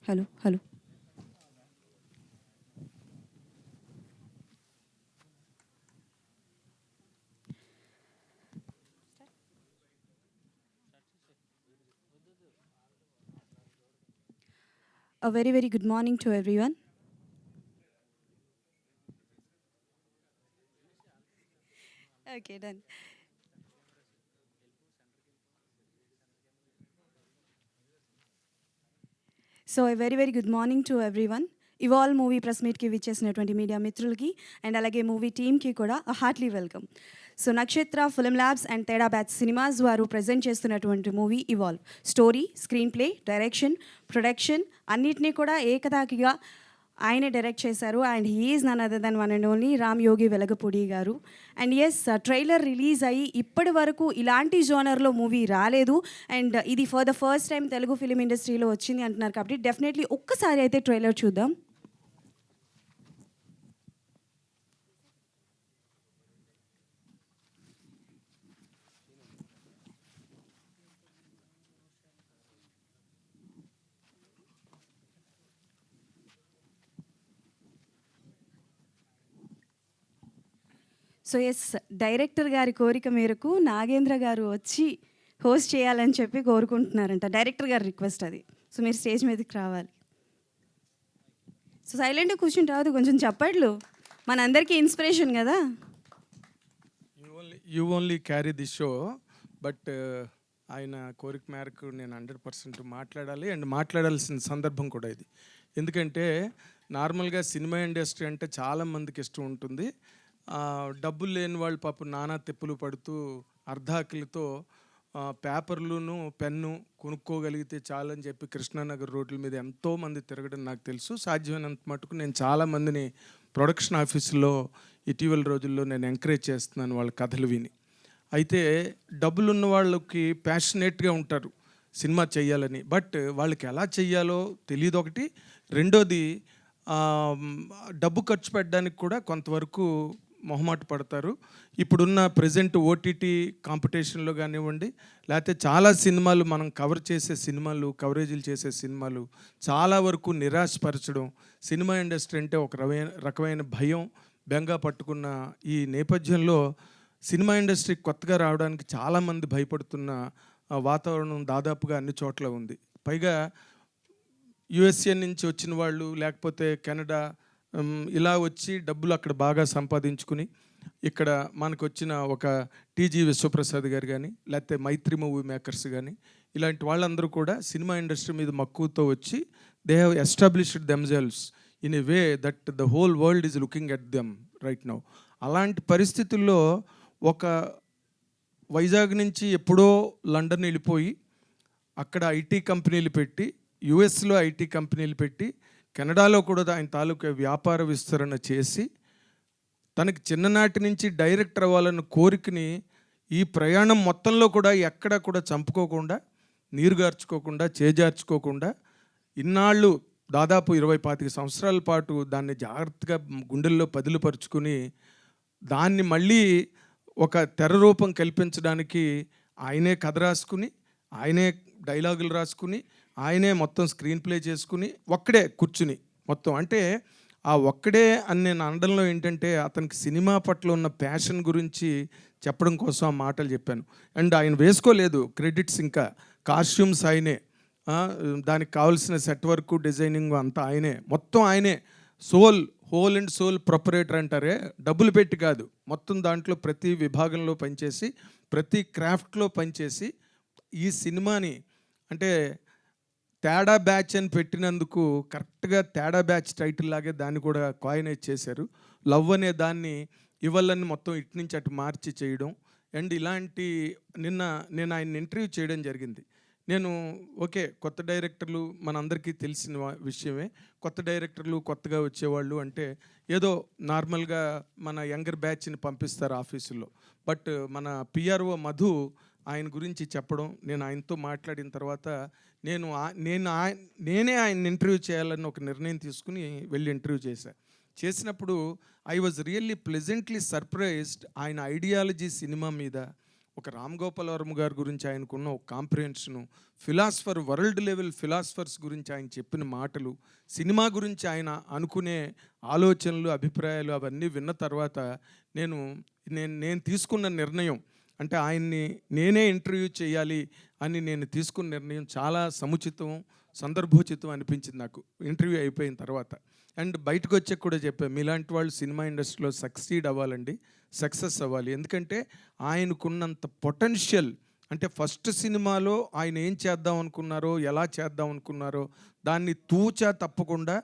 Hello. A very, very good morning to everyone. Okay, done. So a very, very good morning to everyone. Evolve movie press మీట్కి విచ్చేసినటువంటి media మిత్రులకి and అలాగే movie టీమ్కి కూడా heartly welcome. So Nakshatra film labs and Teda batch cinemas వారు present చేస్తున్నటువంటి movie evolve. Story, screenplay, direction, production అన్నిటినీ కూడా ఏకతాకిగా ఆయనే డైరెక్ట్ చేశారు. And he's none other than one and only Ram Yogi Velagapudi garu. And yes, trailer release అయ్యి ఇప్పటి వరకు ఇలాంటి జోనర్లో మూవీ రాలేదు. అండ్ ఇది for the first time Telugu film ఇండస్ట్రీలో వచ్చింది అంటున్నారు కాబట్టి డెఫినెట్లీ ఒక్కసారి అయితే ట్రైలర్ చూద్దాం. సో ఎస్, డైరెక్టర్ గారి కోరిక మేరకు నాగేంద్ర గారు వచ్చి హోస్ట్ చేయాలని చెప్పి కోరుకుంటున్నారంట. డైరెక్టర్ గారి రిక్వెస్ట్ అది. సో మీరు స్టేజ్ మీదకి రావాలి. సో సైలెంట్గా కూర్చుంటే రాదు, కొంచెం చెప్పట్లు, మనందరికీ ఇన్స్పిరేషన్ కదా. You only carry the show, but ఆయన కోరిక మేరకు నేను 100% మాట్లాడాలి అండ్ మాట్లాడాల్సిన సందర్భం కూడా ఇది. ఎందుకంటే నార్మల్గా సినిమా ఇండస్ట్రీ అంటే చాలామందికి ఇష్టం ఉంటుంది. డబ్బులు లేని వాళ్ళు పాపం నానా తెప్పులు పడుతూ అర్ధాకలితో పేపర్లును పెన్ను కొనుక్కోగలిగితే చాలని చెప్పి కృష్ణానగర్ రోడ్ల మీద ఎంతోమంది తిరగడం నాకు తెలుసు. సాధ్యమైనంత మటుకు నేను చాలామందిని ప్రొడక్షన్ ఆఫీసులో ఇటీవల రోజుల్లో నేను ఎంకరేజ్ చేస్తున్నాను వాళ్ళ కథలు విని. అయితే డబ్బులు ఉన్న వాళ్ళకి ప్యాషనేట్గా ఉంటారు సినిమా చేయాలని, బట్ వాళ్ళకి ఎలా చెయ్యాలో తెలియదు ఒకటి. రెండోది, డబ్బు ఖర్చు పెట్టడానికి కూడా కొంతవరకు మొహమాట పడతారు. ఇప్పుడున్న ప్రజెంట్ ఓటీటీ కాంపిటీషన్లో కానివ్వండి, లేకపోతే చాలా సినిమాలు మనం కవరేజీలు చేసే సినిమాలు చాలా వరకు నిరాశపరచడం, సినిమా ఇండస్ట్రీ అంటే ఒక రకమైన భయం, బెంగ పట్టుకున్న ఈ నేపథ్యంలో సినిమా ఇండస్ట్రీ కొత్తగా రావడానికి చాలామంది భయపడుతున్న వాతావరణం దాదాపుగా అన్ని చోట్ల ఉంది. పైగా యుఎస్ఏ నుంచి వచ్చిన వాళ్ళు, లేకపోతే కెనడా ఇలా వచ్చి డబ్బులు అక్కడ బాగా సంపాదించుకుని ఇక్కడ మనకు వచ్చిన ఒక టీజీ విశ్వప్రసాద్ గారు కానీ, లేకపోతే మైత్రి మూవీ మేకర్స్ కానీ, ఇలాంటి వాళ్ళందరూ కూడా సినిమా ఇండస్ట్రీ మీద మక్కువతో వచ్చి they have established themselves in a way that the whole world is looking at them right now. అలాంటి పరిస్థితుల్లో ఒక వైజాగ్ నుంచి ఎప్పుడో లండన్ వెళ్ళిపోయి అక్కడ ఐటీ కంపెనీలు పెట్టి, యుఎస్లో ఐటీ కంపెనీలు పెట్టి, కెనడాలో కూడా ఆయన తాలూకా వ్యాపార విస్తరణ చేసి తనకి చిన్ననాటి నుంచి డైరెక్టర్ అవ్వాలన్న కోరికని ఈ ప్రయాణం మొత్తంలో కూడా ఎక్కడా కూడా చంపుకోకుండా, నీరుగార్చుకోకుండా, చేజార్చుకోకుండా ఇన్నాళ్ళు దాదాపు 20-25 సంవత్సరాల పాటు దాన్ని జాగ్రత్తగా గుండెల్లో పదిలిపరుచుకుని దాన్ని మళ్ళీ ఒక తెర రూపం కల్పించడానికి ఆయనే కథ రాసుకుని, ఆయనే డైలాగులు రాసుకుని, ఆయనే మొత్తం స్క్రీన్ ప్లే చేసుకుని ఒక్కడే కూర్చుని మొత్తం, అంటే ఆ ఒక్కడే అని నేను అనడంలో ఏంటంటే అతనికి సినిమా పట్ల ఉన్న ప్యాషన్ గురించి చెప్పడం కోసం ఆ మాటలు చెప్పాను. అండ్ ఆయన వేసుకోలేదు క్రెడిట్స్, ఇంకా కాస్ట్యూమ్స్ ఆయనే, దానికి కావాల్సిన సెట్ వర్క్, డిజైనింగ్ అంతా ఆయనే, మొత్తం ఆయనే. హోల్ అండ్ సోల్ ప్రొపరేటర్ అంటారే, డబ్బులు పెట్టి కాదు, మొత్తం దాంట్లో ప్రతి విభాగంలో పనిచేసి, ప్రతి క్రాఫ్ట్లో పనిచేసి ఈ సినిమాని అంటే తేడా బ్యాచ్ అని పెట్టినందుకు కరెక్ట్గా తేడా బ్యాచ్ టైటిల్ లాగే దాన్ని కూడా కాయినేజ్ చేశారు. లవ్ అనే దాన్ని ఇవ్వాలని మొత్తం ఇటు నుంచి అటు మార్చి చేయడం. అండ్ ఇలాంటి నేను ఆయన ఇంటర్వ్యూ చేయడం జరిగింది. నేను ఓకే, కొత్త డైరెక్టర్లు మనందరికీ తెలిసిన విషయమే. కొత్త డైరెక్టర్లు కొత్తగా వచ్చేవాళ్ళు అంటే ఏదో నార్మల్గా మన యంగర్ బ్యాచ్ని పంపిస్తారు ఆఫీసుల్లో. బట్ మన పిఆర్ఓ మధు ఆయన గురించి చెప్పడం, నేను ఆయనతో మాట్లాడిన తర్వాత నేనే ఆయన ఇంటర్వ్యూ చేయాలని ఒక నిర్ణయం తీసుకుని వెళ్ళి ఇంటర్వ్యూ చేసినప్పుడు I was really pleasantly surprised. ఆయన ఐడియాలజీ సినిమా మీద, ఒక రామ్ గోపాల్ వర్మ గారి గురించి ఆయనకున్న ఒక కాంప్రిహెన్షను, ఫిలాసఫర్, వరల్డ్ లెవెల్ ఫిలాసఫర్స్ గురించి ఆయన చెప్పిన మాటలు, సినిమా గురించి ఆయన అనుకునే ఆలోచనలు, అభిప్రాయాలు అవన్నీ విన్న తర్వాత నేను నేను తీసుకున్న నిర్ణయం, అంటే ఆయన్ని నేనే ఇంటర్వ్యూ చేయాలి అని నేను తీసుకున్న నిర్ణయం చాలా సముచితం, సందర్భోచితం అనిపించింది నాకు ఇంటర్వ్యూ అయిపోయిన తర్వాత. అండ్ బయటకు వచ్చాక కూడా చెప్పాను, మీలాంటి వాళ్ళు సినిమా ఇండస్ట్రీలో సక్సీడ్ అవ్వాలండి, సక్సెస్ అవ్వాలి. ఎందుకంటే ఆయనకున్నంత పొటెన్షియల్, అంటే ఫస్ట్ సినిమాలో ఆయన ఏం చేద్దాం అనుకున్నారో, ఎలా చేద్దాం అనుకున్నారో దాన్ని తూచా తప్పకుండా,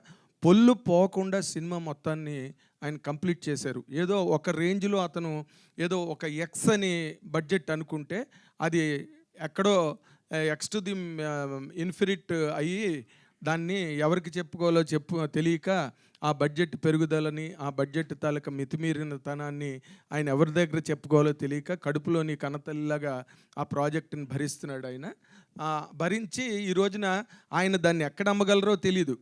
పొల్లు పోకుండా సినిమా మొత్తాన్ని ఆయన కంప్లీట్ చేశారు. ఏదో ఒక రేంజ్లో అతను ఏదో ఒక ఎక్స్ అని బడ్జెట్ అనుకుంటే అది ఎక్కడో ఎక్స్ టు ది ఇన్ఫినిట్ అయ్యి దాన్ని ఎవరికి చెప్పుకోవాలో తెలియక ఆ బడ్జెట్ పెరుగుదలని, ఆ బడ్జెట్ తాలూకా మితిమీరిన తనాన్ని ఆయన ఎవరి దగ్గర చెప్పుకోవాలో తెలియక కడుపులోని కన్నతల్లిలాగా ఆ ప్రాజెక్టుని భరిస్తున్నాడు ఆయన. భరించి ఈ రోజున ఆయన దాన్ని ఎక్కడ అమ్మగలరో తెలీదు,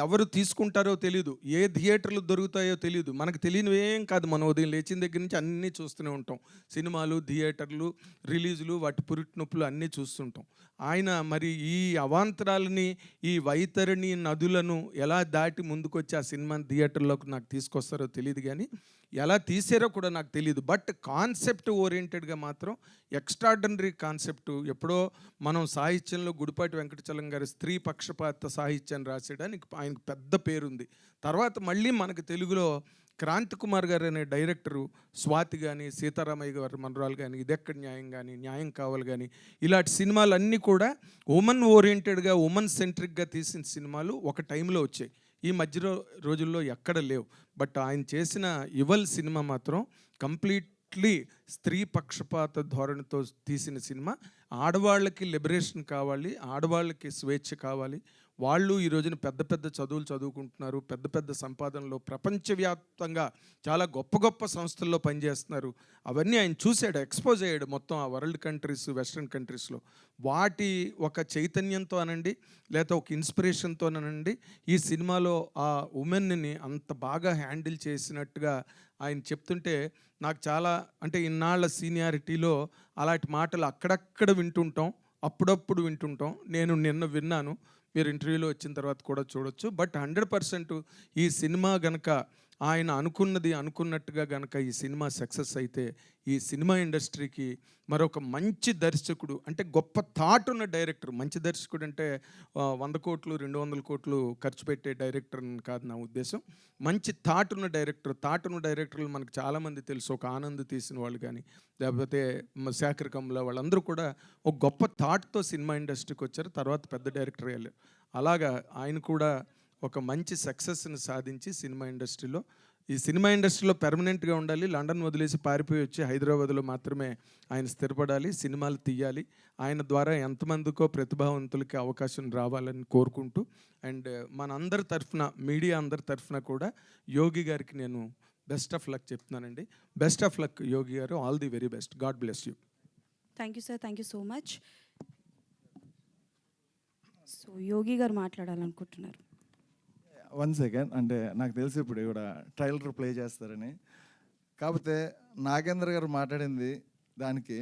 ఎవరు తీసుకుంటారో తెలీదు, ఏ థియేటర్లు దొరుకుతాయో తెలీదు. మనకు తెలియనివి ఏం కాదు, మనం ఉదయం లేచిన దగ్గర నుంచి అన్నీ చూస్తూనే ఉంటాం. సినిమాలు, థియేటర్లు, రిలీజులు, వాటి పురిటి నొప్పులు అన్నీ చూస్తుంటాం. ఆయన మరి ఈ అవాంతరాలని, ఈ వైతరిణి నదులను ఎలా దాటి ముందుకొచ్చి ఆ సినిమాని థియేటర్లోకి నాకు తీసుకొస్తారో తెలియదు, కానీ ఎలా తీసారో కూడా నాకు తెలియదు. బట్ కాన్సెప్ట్ ఓరియంటెడ్గా మాత్రం ఎక్స్ట్రాడనరీ కాన్సెప్ట్. ఎప్పుడో మనం సాహిత్యంలో గుడిపాటి వెంకటచలం గారి స్త్రీ పక్షపాత సాహిత్యాన్ని రాసేయడానికి ఆయనకు పెద్ద పేరుంది. తర్వాత మళ్ళీ మనకు తెలుగులో క్రాంతి కుమార్ గారు అనే డైరెక్టరు, స్వాతి కానీ, సీతారామయ్య గారి మనరాలు కానీ, ఇదెక్కడ న్యాయం కానీ, న్యాయం కావాలి కానీ, ఇలాంటి సినిమాలన్నీ కూడా ఉమెన్ ఓరియంటెడ్గా, ఉమెన్ సెంట్రిక్గా తీసిన సినిమాలు ఒక టైంలో వచ్చాయి. ఈ మధ్య రోజుల్లో ఎక్కడ లేవు. బట్ ఆయన చేసిన యువల్ సినిమా మాత్రం కంప్లీట్లీ స్త్రీ పక్షపాత ధోరణితో తీసిన సినిమా. ఆడవాళ్ళకి లిబరేషన్ కావాలి, ఆడవాళ్ళకి స్వేచ్ఛ కావాలి. వాళ్ళు ఈ రోజున పెద్ద పెద్ద చదువులు చదువుకుంటున్నారు, పెద్ద పెద్ద సంపాదనలో ప్రపంచవ్యాప్తంగా చాలా గొప్ప గొప్ప సంస్థల్లో పనిచేస్తున్నారు. అవన్నీ ఆయన చూశాడు, ఎక్స్పోజ్ అయ్యాడు మొత్తం ఆ వరల్డ్ కంట్రీస్, వెస్ట్రన్ కంట్రీస్లో. వాటి ఒక చైతన్యంతో అనండి, లేకపోతే ఒక ఇన్స్పిరేషన్తో అనండి, ఈ సినిమాలో ఆ ఉమెన్ని అంత బాగా హ్యాండిల్ చేసినట్టుగా ఆయన చెప్తుంటే నాకు చాలా, అంటే ఇన్నాళ్ళ సీనియారిటీలో అలాంటి మాటలు అక్కడక్కడ వింటుంటాం, అప్పుడప్పుడు వింటుంటాం. నేను నిన్న విన్నాను, మీరు ఇంటర్వ్యూలో వచ్చిన తర్వాత కూడా చూడొచ్చు. బట్ 100% ఈ సినిమా గనక ఆయన అనుకున్నట్టుగా గనక ఈ సినిమా సక్సెస్ అయితే ఈ సినిమా ఇండస్ట్రీకి మరొక మంచి దర్శకుడు, అంటే గొప్ప థాట్ ఉన్న డైరెక్టర్. మంచి దర్శకుడు అంటే 100 కోట్లు 200 కోట్లు ఖర్చు పెట్టే డైరెక్టర్ కాదు నా ఉద్దేశం. మంచి థాట్ ఉన్న డైరెక్టర్లు మనకు చాలామంది తెలుసు. ఒక ఆనంద్ తీసిన వాళ్ళు కానీ, లేకపోతే శేఖర్ కమ్ల, వాళ్ళందరూ కూడా ఒక గొప్ప థాట్తో సినిమా ఇండస్ట్రీకి వచ్చారు, తర్వాత పెద్ద డైరెక్టర్ అయ్యారు. అలాగా ఆయన కూడా ఒక మంచి సక్సెస్ని సాధించి ఈ సినిమా ఇండస్ట్రీలో పెర్మనెంట్గా ఉండాలి. లండన్ వదిలేసి పారిపోయి వచ్చి హైదరాబాద్లో మాత్రమే ఆయన స్థిరపడాలి, సినిమాలు తీయాలి. ఆయన ద్వారా ఎంతమందికో ప్రతిభావంతులకి అవకాశం రావాలని కోరుకుంటూ, అండ్ మనందరి తరఫున, మీడియా అందరి తరఫున కూడా యోగి గారికి నేను బెస్ట్ ఆఫ్ లక్ చెప్తున్నానండి. Best of luck Yogi garu, all the very best. God bless you. Thank you sir, thank you so much. So Yogi garu మాట్లాడాలనుకుంటున్నారు. 1 సెకండ్, అంటే నాకు తెలిసి ఇప్పుడు కూడా ట్రైలర్ ప్లే చేస్తారని. కాకపోతే నాగేంద్ర గారు మాట్లాడింది దానికి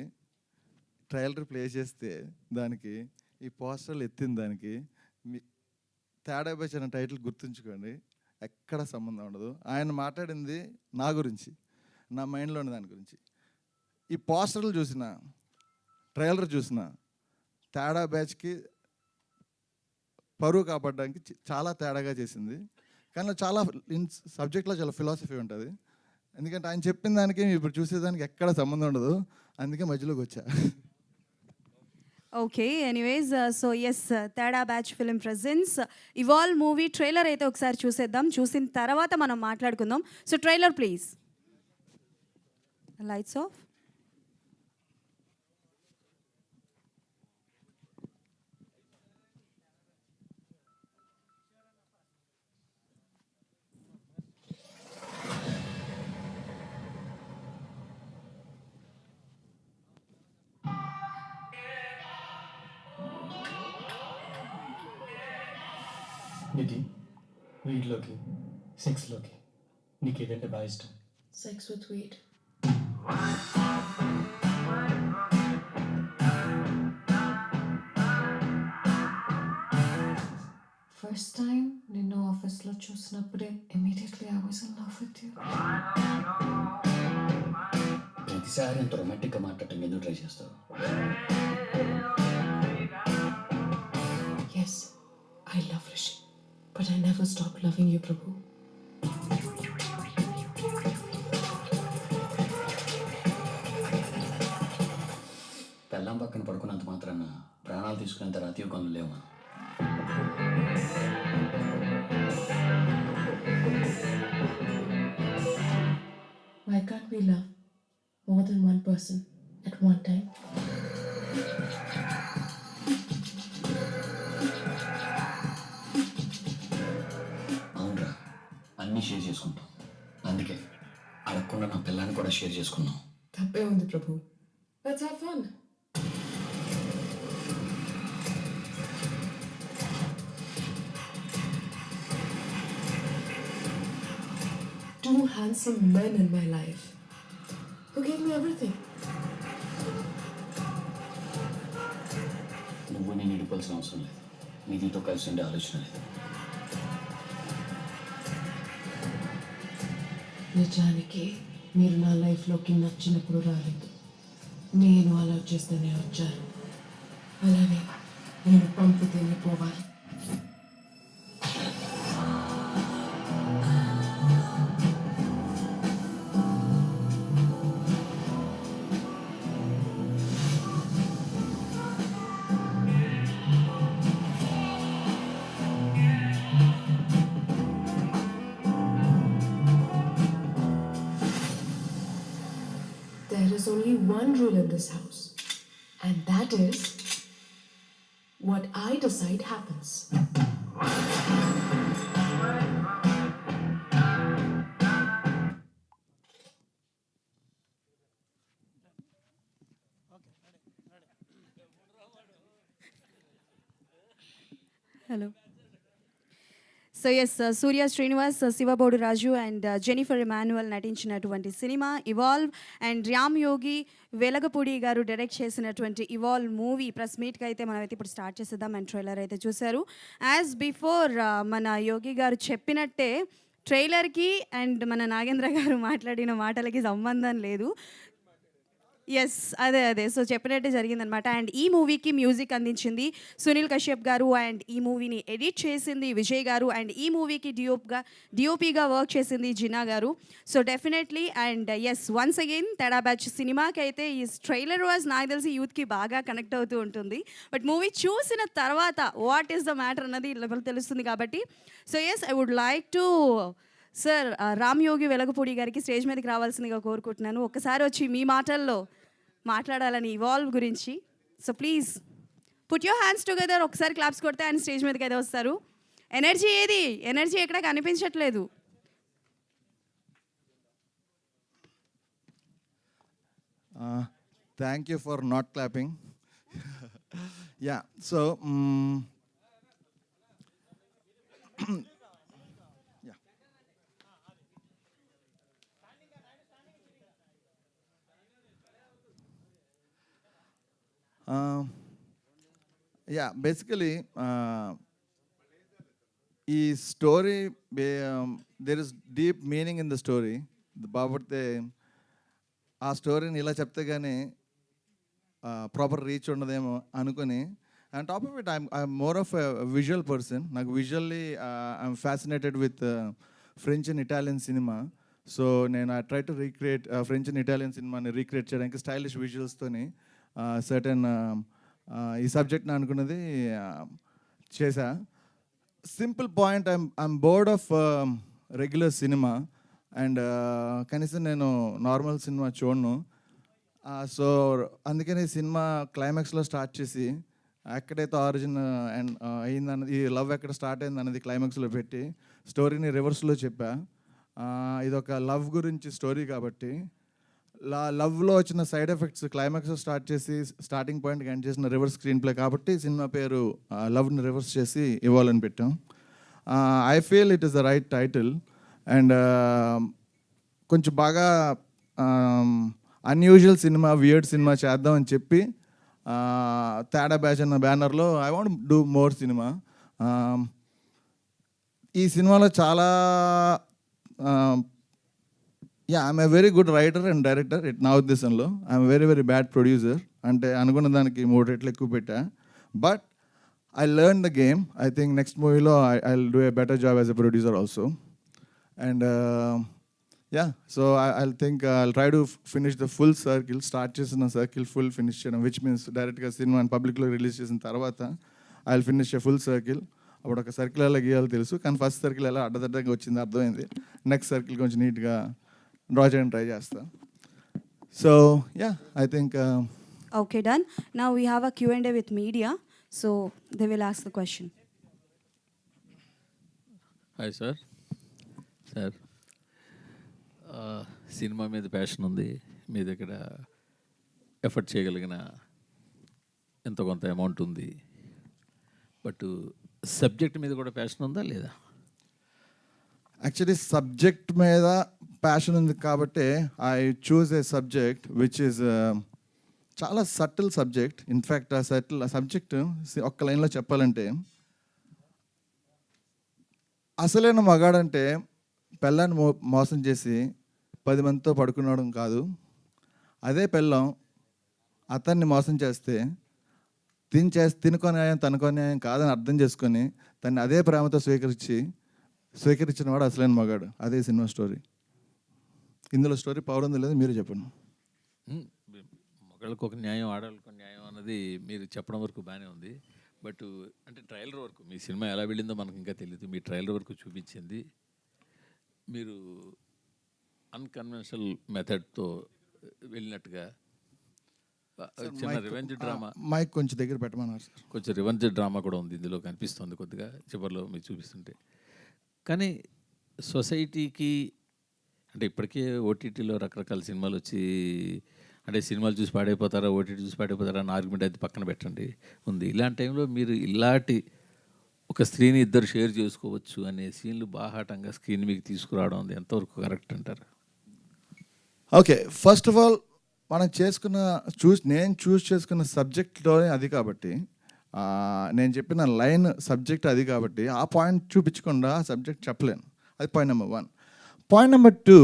ట్రైలర్ ప్లే చేస్తే దానికి ఈ పోస్టర్లు ఎత్తిన దానికి మీ తేడా బ్యాచ్ అనే టైటిల్ గుర్తుంచుకోండి, ఎక్కడ సంబంధం ఉండదు. ఆయన మాట్లాడింది నా గురించి, నా మైండ్లో ఉన్న దాని గురించి. ఈ పోస్టర్లు చూసిన, ట్రైలర్ చూసిన, తేడా బ్యాచ్కి పరువు కాపాడడానికి చాలా తేడాగా చేసింది. కానీ చాలా సబ్జెక్ట్లో చాలా ఫిలాసఫీ ఉంటుంది. ఎందుకంటే ఆయన చెప్పిన దానికి ఇప్పుడు చూసేదానికి ఎక్కడ సంబంధం ఉండదు, అందుకే మధ్యలోకి వచ్చా. Okay, anyways, so yes, Teda batch film presents evolve movie trailer అయితే ఒకసారి చూసేద్దాం. చూసిన తర్వాత మనం మాట్లాడుకుందాం. So trailer please. Lights off. Nidhi, వీటిలోకి సెక్స్లోకి నీకు ఏదంటే బాగా ఇష్టం? Sex with weed. First time నిన్ను ఆఫీస్లో చూసినప్పుడే immediately I was in love with you. ప్రతిసారి అంత రొమాంటిక్గా మాట్లాడటం ఎందుకు ట్రై చేస్తావు? Yes, I love Rishi, but I never stop loving you Prabhu. పెళ్ళాం పక్కన పడుకున్నంత మాత్రాన ప్రాణాలు తీసుకునేంత రాతీయుగంలో లేవా? Why can't we love more than one person at one time? అవునరా, అన్నీ షేర్ చేసుకుంటాం. అందుకే అడగకుండా నా పిల్లాన్ని కూడా షేర్ చేసుకున్నాం. తప్పే ఉంది ప్రభు. Let's have fun. Two handsome men in my life who gave me everything. నువ్వు నేను ఇడిపోవాల్సిన అవసరం లేదు. నీతో కలిసి ఉండే ఆలోచన లేదు. నిజానికి మీరు నా లైఫ్లోకి నచ్చినప్పుడు రాలేదు, నేను అలా చేస్తేనే వచ్చారు. అలానే నేను పంపితేనే పోవాలి. There is only one rule in this house, and that is what I decide happens. Hello. So yes Surya Srinivas, Shivabodu Raju and Jennifer Emmanuel నటించినటువంటి cinema evolve and Ram Yogi Velagapudi garu direct చేసినటువంటి ఇవాల్వ్ మూవీ ప్రెస్ మీట్కి అయితే మనమైతే ఇప్పుడు స్టార్ట్ చేసేద్దాం. అండ్ ట్రైలర్ అయితే చూశారు. యాజ్ బిఫోర్ మన యోగి గారు చెప్పినట్టే ట్రైలర్కి అండ్ మన నాగేంద్ర గారు మాట్లాడిన మాటలకి సంబంధం లేదు. ఎస్, అదే సో చెప్పినట్టే జరిగిందనమాట. అండ్ ఈ మూవీకి మ్యూజిక్ అందించింది సునీల్ కశ్యప్ గారు, అండ్ ఈ మూవీని ఎడిట్ చేసింది విజయ్ గారు, అండ్ ఈ మూవీకి డిఓపిగా వర్క్ చేసింది జిన్నా గారు. So definitely and as once again తేడా బ్యాచ్ సినిమాకి అయితే ఈ ట్రైలర్ వాజ్ నాకు తెలిసి యూత్కి బాగా కనెక్ట్ అవుతూ ఉంటుంది. బట్ మూవీ చూసిన తర్వాత వాట్ ఈస్ ద మ్యాటర్ అన్నది తెలుస్తుంది కాబట్టి. So yes, I would like to sir Ram Yogi Velagapudi గారికి స్టేజ్ మీదకి రావాల్సిందిగా కోరుకుంటున్నాను. ఒక్కసారి వచ్చి మీ మాటల్లో మాట్లాడాలని ఇవాల్వ్ గురించి. So please put your hands together. ఒకసారి క్లాప్స్ కొడితే ఆయన స్టేజ్ మీదకి అయితే వస్తారు. ఎనర్జీ ఏది? ఎనర్జీ ఎక్కడ కనిపించట్లేదు. Thank you for not clapping. Yeah, so basically ఈ story there is deep meaning in the story. బాబడితే ఆ స్టోరీని ఇలా చెప్తే కానీ ప్రాపర్ రీచ్ ఉండదేమో అనుకుని, and top of it I'm more of visual person. నాకు visually I'm fascinated with French and Italian cinema. So నేను I try to recreate French and Italian సినిమాని రీక్రియేట్ చేయడానికి స్టైలిష్ విజువల్స్తోని సర్టెన్ ఈ సబ్జెక్ట్ని అనుకున్నది చేశా. Simple point, I'm board of regular cinema and కనీసం నేను నార్మల్ సినిమా చూడను. సో అందుకని సినిమా క్లైమాక్స్లో స్టార్ట్ చేసి ఎక్కడైతే ఆరిజిన్ అండ్ అయిందన్నది, ఈ లవ్ ఎక్కడ స్టార్ట్ అయింది అన్నది క్లైమాక్స్లో పెట్టి స్టోరీని రివర్స్లో చెప్పా. ఇదొక లవ్ గురించి స్టోరీ కాబట్టి లవ్లో వచ్చిన సైడ్ ఎఫెక్ట్స్ క్లైమాక్స్లో స్టార్ట్ చేసి స్టార్టింగ్ పాయింట్కి ఎండ్ చేసిన రివర్స్ స్క్రీన్ ప్లే కాబట్టి సినిమా పేరు లవ్ని రివర్స్ చేసి ఇవ్వాలని పెట్టాం. I feel it is the right title. And కొంచెం బాగా అన్యూజువల్ సినిమా, వియర్డ్ సినిమా చేద్దామని చెప్పి తేడా బ్యాచ్ అన్న బ్యానర్లో I want do more cinema. ఈ సినిమాలో చాలా I'm a very good writer and director నా ఉద్దేశంలో. I'm very very bad producer, అంటే అనుకున్న దానికి 3 రెట్లు ఎక్కువ పెట్టా. But I learn the game. I think next మూవీలో I will do a better job as a producer also. And so I think I'll try to finish the full circle. Start చేసిన circle full finish చేయడం, which means డైరెక్ట్గా cinema పబ్లిక్లో release చేసిన తర్వాత I will finish a full circle. అప్పుడు ఒక circle ఎలా గీయాలో తెలుసు, కానీ ఫస్ట్ సర్కిల్ ఎలా అడ్డదడ్డగా వచ్చింది అర్థమైంది. నెక్స్ట్ సర్కిల్ కొంచెం నీట్గా డ్రా చేయడానికి ట్రై చేస్తా. So I think Okay, done. Now we have a Q&A with media. So they will ask the question. Hi sir. Cinema మీద ప్యాషన్ ఉంది, మీ దగ్గర ఎఫర్ట్ చేయగలిగిన ఎంతో కొంత అమౌంట్ ఉంది, బట్ సబ్జెక్ట్ మీద కూడా ప్యాషన్ ఉందా లేదా? యాక్చువల్లీ సబ్జెక్ట్ మీద ప్యాషన్ ఉంది కాబట్టి I choose A subject which is చాలా సటిల్ సబ్జెక్ట్. ఇన్ఫ్యాక్ట్ ఆ సబ్జెక్ట్ ఒక్క లైన్లో చెప్పాలంటే, అసలైన మగాడంటే పెళ్ళాన్ని మోసం చేసి 10 మందితో పడుకునడం కాదు. అదే పెళ్ళం అతన్ని మోసం చేస్తే తినుకో న్యాయం తనుకో న్యాయం కాదని అర్థం చేసుకొని తన్ని అదే ప్రేమతో స్వీకరించిన వాడు అసలైన మగాడు. అదే సినిమా స్టోరీ. ఇందులో స్టోరీ పవర్ ఉంది లేదు, మీరు చెప్పండి. మగాళ్ళకు ఒక న్యాయం, ఆడవాళ్ళకు ఒక న్యాయం అన్నది మీరు చెప్పడం వరకు బాగానే ఉంది. బట్ అంటే ట్రైలర్ వరకు మీ సినిమా ఎలా వెళ్ళిందో మనకు ఇంకా తెలియదు. మీ ట్రైలర్ వరకు చూపించింది మీరు అన్కన్వెన్షనల్ మెథడ్తో వెళ్ళినట్టుగా చిన్న రివెంజ్ డ్రామా. మైక్ కొంచెం దగ్గర పెట్టమన్నారు సార్. కొంచెం రివెంజ్ డ్రామా కూడా ఉంది ఇందులో, కనిపిస్తుంది కొద్దిగా చివరిలో మీరు చూపిస్తుంటే. కానీ సొసైటీకి అంటే ఇప్పటికే ఓటీటీలో రకరకాల సినిమాలు వచ్చి, అంటే సినిమాలు చూసి పాడైపోతారా, ఓటీటీ చూసి పాడైపోతారా అని ఆర్గ్యుమెంట్ అయితే పక్కన పెట్టండి ఉంది. ఇలాంటి టైంలో మీరు ఇలాంటి ఒక స్త్రీని ఇద్దరు షేర్ చేసుకోవచ్చు అనే సీన్లు బాహాటంగా స్క్రీన్ మీకు తీసుకురావడం అది ఎంతవరకు కరెక్ట్ అంటారు? ఓకే, ఫస్ట్ ఆఫ్ ఆల్ మనం నేను చూస్ చేసుకున్న సబ్జెక్ట్లోనే అది కాబట్టి, నేను చెప్పిన లైన్ సబ్జెక్ట్ అది కాబట్టి ఆ పాయింట్ చూపించకుండా ఆ సబ్జెక్ట్ చెప్పలేను. అది పాయింట్ నెంబర్ 1. పాయింట్ నెంబర్ 2,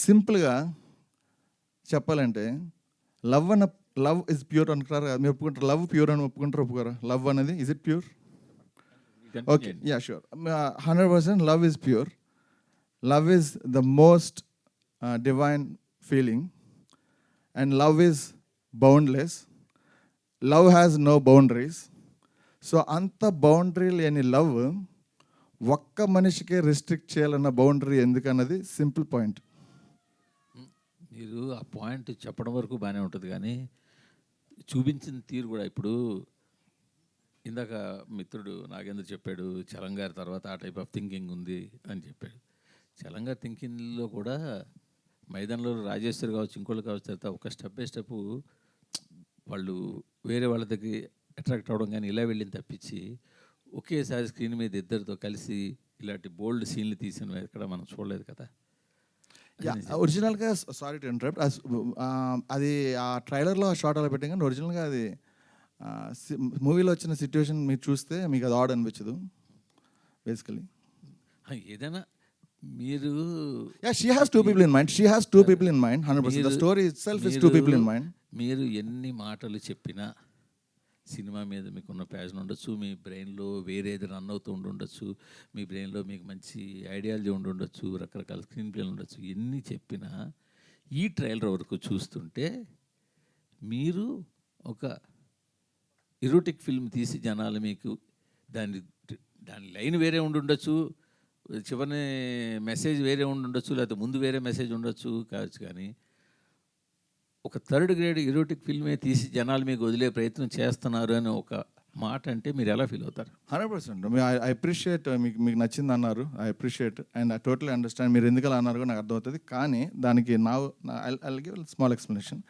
సింపుల్గా చెప్పాలంటే లవ్ ఇస్ ప్యూర్ అనుకుంటారు కదా, మీరు ఒప్పుకుంటారు? లవ్ ప్యూర్ అని ఒప్పుకోరా? లవ్ అనేది is it pure? Okay, sure, 100% love is pure. Love is the most divine feeling and love is boundless. Love has no boundaries. So అంత బౌండరీ లేని లవ్ ఒక్క మనిషికే రిస్ట్రిక్ట్ చేయాలన్న బౌండరీ ఎందుకన్నది సింపుల్ పాయింట్. మీరు ఆ పాయింట్ చెప్పడం వరకు బాగానే ఉంటుంది, కానీ చూపించిన తీరు కూడా. ఇప్పుడు ఇందాక మిత్రుడు నాగేంద్ర చెప్పాడు చలం గారి తర్వాత ఆ టైప్ ఆఫ్ థింకింగ్ ఉంది అని చెప్పాడు. చలం గారి థింకింగ్లో కూడా మైదానంలో రాజేశ్వరి కావచ్చు, ఇంకోళ్ళు కావచ్చు, తర్వాత ఒక స్టెప్ బై స్టెప్ వాళ్ళు వేరే వాళ్ళ దగ్గర అట్రాక్ట్ అవ్వడం కానీ ఇలా వెళ్ళింది తప్పించి ఒకేసారి స్క్రీన్ మీద ఇద్దరితో కలిసి ఇలాంటి బోల్డ్ సీన్లు తీసిన ఎక్కడ మనం చూడలేదు కదా. ఒరిజినల్గా సారీ టు ఇంటరప్ట్, అది ఆ ట్రైలర్లో ఆ షాట్ అలా పెట్టాం, కానీ ఒరిజినల్గా అది మూవీలో వచ్చిన సిచ్యువేషన్ మీరు చూస్తే మీకు అది ఆడ్ అనిపించదు బేసికలీ. ఏదైనా మీరు she has two people in mind. She has two people in mind. 100%. The story itself is two people in mind. మీరు ఎన్ని మాటలు చెప్పినా సినిమా మీద మీకున్న ప్యాషన్ ఉండొచ్చు, మీ బ్రెయిన్లో వేరేది రన్ అవుతూ ఉండొచ్చు, మీ బ్రెయిన్లో మీకు మంచి ఐడియాలజీ ఉండొచ్చు, రకరకాల స్క్రీన్ ప్లేలు ఉండొచ్చు. ఎన్ని చెప్పినా ఈ ట్రైలర్ వరకు చూస్తుంటే మీరు ఒక ఎరోటిక్ ఫిల్మ్ తీసి జనాలు మీకు దాని లైన్ వేరే ఉండొచ్చు, చివరి మెసేజ్ వేరే ఉండొచ్చు, లేకపోతే ముందు వేరే మెసేజ్ ఉండొచ్చు కావచ్చు, కానీ ఒక థర్డ్ గ్రేడ్ ఎరోటిక్ ఫిల్మే తీసి జనాలు మీకు వదిలే ప్రయత్నం చేస్తున్నారు అని ఒక మాట అంటే మీరు ఎలా ఫీల్ అవుతారు? 100%. ఐ అప్రిషియేట్, మీకు నచ్చింది అన్నారు, I appreciate and I totally understand మీరు ఎందుకు అలా అన్నారు కూడా నాకు అర్థమవుతుంది. కానీ దానికి I give small explanation.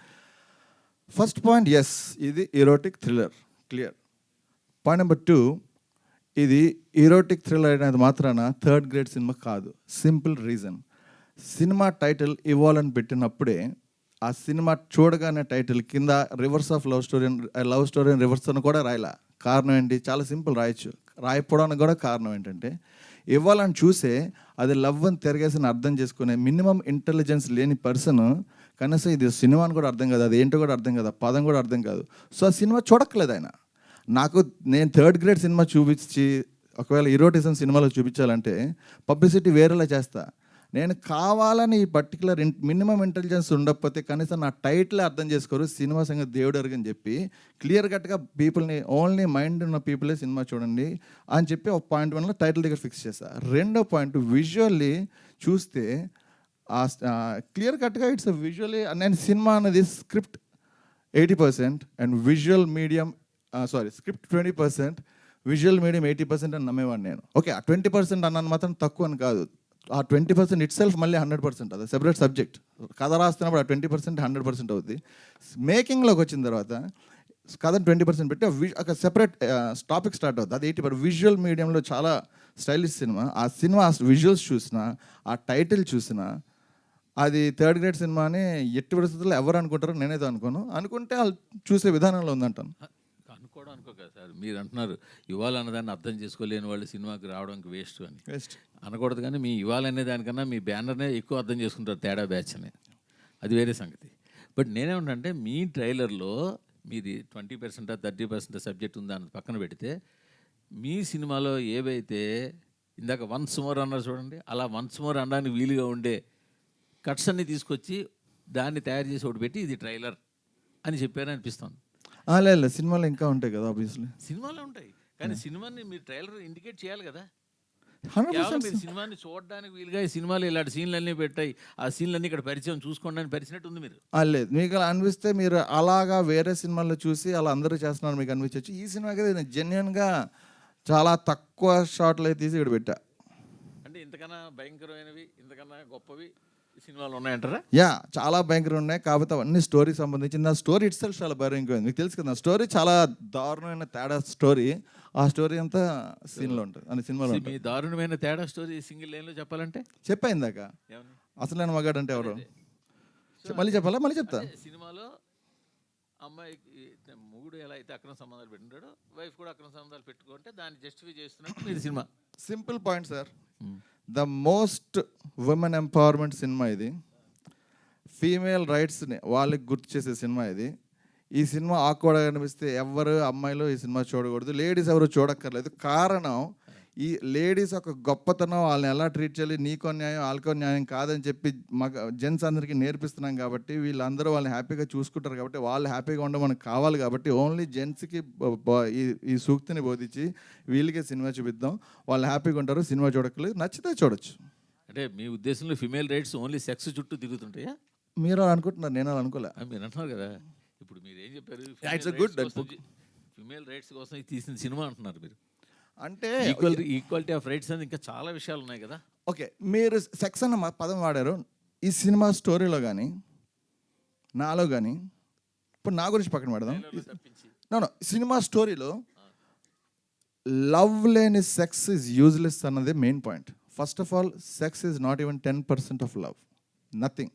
First point, yes ఇది erotic thriller, clear. Point number 2, ఇది ఎరోటిక్ థ్రిల్లర్ అనేది మాత్రాన థర్డ్ గ్రేడ్ సినిమా కాదు. సింపుల్ రీజన్, సినిమా టైటిల్ ఇవ్వాలని పెట్టినప్పుడే ఆ సినిమా చూడగానే టైటిల్ కింద reverse of love story and reverse అని కూడా రాయలా. కారణం ఏంటి? చాలా సింపుల్, రాయొచ్చు. రాయకపోవడానికి కూడా కారణం ఏంటంటే ఇవ్వాలని చూసే అది లవ్ అని తిరగేసి అర్థం చేసుకునే మినిమం ఇంటెలిజెన్స్ లేని పర్సన్ కనీసం ఇది సినిమా అని కూడా అర్థం కాదు, అది ఏంటో కూడా అర్థం కాదు, ఆ పదం కూడా అర్థం కాదు. సో ఆ సినిమా చూడక్కలేదు ఆయన. నేను 3rd గ్రేడ్ సినిమా చూపించి ఒకవేళ ఈరోటిజం సినిమాలో చూపించాలంటే పబ్లిసిటీ వేరేలా చేస్తా. నేను కావాలని ఈ పర్టికులర్ మినిమం ఇంటెలిజెన్స్ ఉండకపోతే కనీసం నా టైటిల్ అర్థం చేసుకోరు, సినిమా సంగతి దేవుడు అరుగని చెప్పి క్లియర్ కట్గా పీపుల్ని ఓన్లీ మైండ్ ఉన్న పీపులే సినిమా చూడండి అని చెప్పి ఒక పాయింట్ 1లో టైటిల్ దగ్గర ఫిక్స్ చేస్తా. రెండో పాయింట్ విజువల్లీ చూస్తే క్లియర్ కట్గా ఇట్స్ విజువల్లీ. నేను సినిమా అనేది script 80% and visual medium script 20%, visual medium 80% అని నమ్మేవాడిని నేను. ఓకే, ఆ 20% అన్నాను మాత్రం తక్కువ అని కాదు. ఆ 20% ఇట్ సెల్ఫ్ మళ్ళీ 100%, అది సెపరేట్ సబ్జెక్ట్. కథ రాస్తున్నప్పుడు ఆ 20% 100% అవుద్ది. మేకింగ్లోకి వచ్చిన తర్వాత కథను 20% పెట్టి ఒక సెపరేట్ టాపిక్ స్టార్ట్ అవుతుంది, అది 80%. విజువల్ మీడియంలో చాలా స్టైలిష్ సినిమా. ఆ సినిమా విజువల్స్ చూసినా, ఆ టైటిల్ చూసినా అది 3rd గ్రేడ్ సినిమా అని ఎట్టి పరిస్థితుల్లో ఎవరు అనుకుంటారో నేనేదో అనుకుంటే వాళ్ళు చూసే విధానంలో ఉందంటాను. అనుకోవడం అనుకోక సార్, మీరు అంటున్నారు ఇవ్వాలన్నదాన్ని అర్థం చేసుకోలేని వాళ్ళు సినిమాకి రావడానికి వేస్ట్ అని. వేస్ట్ అనకూడదు, కానీ మీ ఇవ్వాలనే దానికన్నా మీ బ్యానర్నే ఎక్కువ అర్థం చేసుకుంటారు తేడా బ్యాచ్ అని, అది వేరే సంగతి. బట్ నేనేమంటే మీ ట్రైలర్లో మీది 20% 30% సబ్జెక్ట్ ఉందా అని పక్కన పెడితే మీ సినిమాలో ఏవైతే ఇందాక వన్స్ మోర్ అన్నారు చూడండి, అలా వన్స్ మోర్ అనడానికి వీలుగా ఉండే కట్స్ అన్ని తీసుకొచ్చి దాన్ని తయారు చేసి ఒకటి పెట్టి ఇది ట్రైలర్ అని చెప్పారని అనిపిస్తుంది. లేదు, సినిమాలో ఇంకా ఉంటాయి కదా ఆబ్వియస్లీ. సినిమాలో ఉంటాయి, కానీ సినిమాని మీరు ట్రైలర్ ఇండికేట్ చేయాలి కదా. 100% మీరు సినిమాని చూడడానికి వీలుగా ఈ సినిమాలో ఇలాంటి సీన్లన్నీ పెట్టాయి, ఆ సీన్లన్నీ ఇక్కడ పరిచయం చూసుకోండి అని పరిచినట్టు ఉంది మీరు. లేదు, మీకు అలా అనిపిస్తే మీరు అలాగా వేరే సినిమాల్లో చూసి అలా అందరూ చేస్తున్నారు మీకు అనిపించవచ్చు. ఈ సినిమాకి నేను జెన్యున్గా చాలా తక్కువ షాట్లు అయితే తీసి ఇక్కడ పెట్టా. అంటే ఇంతకన్నా భయంకరమైనవి, ఇంతకన్నా గొప్పవి సినిమాలు ఉన్నాయంటారా? చాలా భయంకరంగా ఉన్నాయి. కాకపోతే అవన్నీ స్టోరీకి సంబంధించి నా స్టోరీ ఇట్ సెల్ఫ్ చాలా భయంకరమైంది. మీకు తెలుసు కదా, నా స్టోరీ చాలా దారుణమైన తేడా స్టోరీ. ఆ స్టోరీ అంతా సీన్లో ఉంటుంది అని సినిమాలో ఉంటుంది. మీ దారుణమైన తేడా స్టోరీ సింగిల్ లైన్లో చెప్పాలంటే చెప్పాయిందాక ఏమని? అసలు నేను మగాడు అంటే ఎవరు మళ్ళీ చెప్పాలా? మళ్ళీ చెప్తా. సినిమాలో అమ్మాయికి మొగుడు ఎలా అయితే అక్రమ సంబంధాలు పెట్టుకుంటాడో వైఫ్ కూడా అక్రమ సంబంధాలు పెట్టుకుంటే దాన్ని జస్టిఫై చేస్తున్నట్టు మీరు cinema. Simple point sir, the most women empowerment cinema ఇది. ఫీమేల్ రైట్స్ని వాళ్ళకి గుర్తు చేసే సినిమా ఇది. ఈ సినిమా ఆక్వర్డ్గా అనిపిస్తే ఎవరు అమ్మాయిలు ఈ సినిమా చూడకూడదు, లేడీస్ ఎవరు చూడక్కర్లేదు. కారణం ఈ లేడీస్ ఒక గొప్పతనం, వాళ్ళని ఎలా ట్రీట్ చేయాలి, నీకో న్యాయం వాళ్ళకో న్యాయం కాదని చెప్పి జెంట్స్ అందరికీ నేర్పిస్తున్నాం కాబట్టి వీళ్ళందరూ వాళ్ళని హ్యాపీగా చూసుకుంటారు కాబట్టి వాళ్ళు హ్యాపీగా ఉండడం మనకు కావాలి కాబట్టి ఓన్లీ జెంట్స్కి ఈ సూక్తిని బోధించి వీళ్ళకే సినిమా చూపిద్దాం, వాళ్ళు హ్యాపీగా ఉంటారు, సినిమా చూడక్కర్లేదు, నచ్చితే చూడొచ్చు. అంటే మీ ఉద్దేశంలో ఫిమేల్ రైట్స్ ఓన్లీ సెక్స్ చుట్టూ తిరుగుతుంటాయా? మీరు అలా అనుకుంటున్నారు, నేను అలా అనుకోలే. మీరు అంటున్నారు కదా, ఇప్పుడు మీరు ఏం చెప్పారు, ఫిమేల్ రైట్స్ కోసం తీసిన సినిమా అంటున్నారు మీరు. అంటే ఈక్వాలిటీ ఆఫ్ రైట్స్ అని ఇంకా చాలా విషయాలు ఉన్నాయి కదా. ఓకే, మీరు సెక్స్ అన్న పదం వాడారు. ఈ సినిమా స్టోరీలో కానీ నాలో కానీ, ఇప్పుడు నా గురించి పక్కన పెడదాం. నో సినిమా స్టోరీలో లవ్ లేని సెక్స్ ఈజ్ యూజ్లెస్ అన్నది main point. First of all, sex is not even 10% of love, nothing.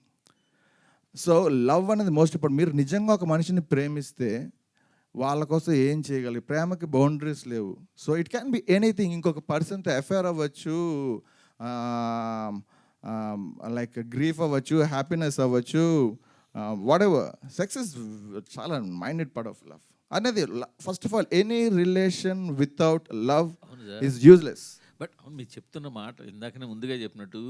So love అనేది మోస్ట్ ఇంపార్టెంట్. మీరు నిజంగా ఒక మనిషిని ప్రేమిస్తే వాళ్ళ కోసం ఏం చేయగలరు? ప్రేమకి బౌండరీస్ లేవు. So it can be anything. ఇంకొక పర్సన్తో అఫేర్ అవ్వచ్చు, లైక్ గ్రీఫ్ అవ్వచ్చు, హ్యాపీనెస్ అవ్వచ్చు, వాట్ ఎవర్. సెక్స్ ఇస్ చాలా మైండెడ్ పార్ట్ ఆఫ్ లవ్ అనేది. First of all, any relation without love is useless. But అవును, మీరు చెప్తున్న మాట ఇందాకనే ముందుగా చెప్పినట్టు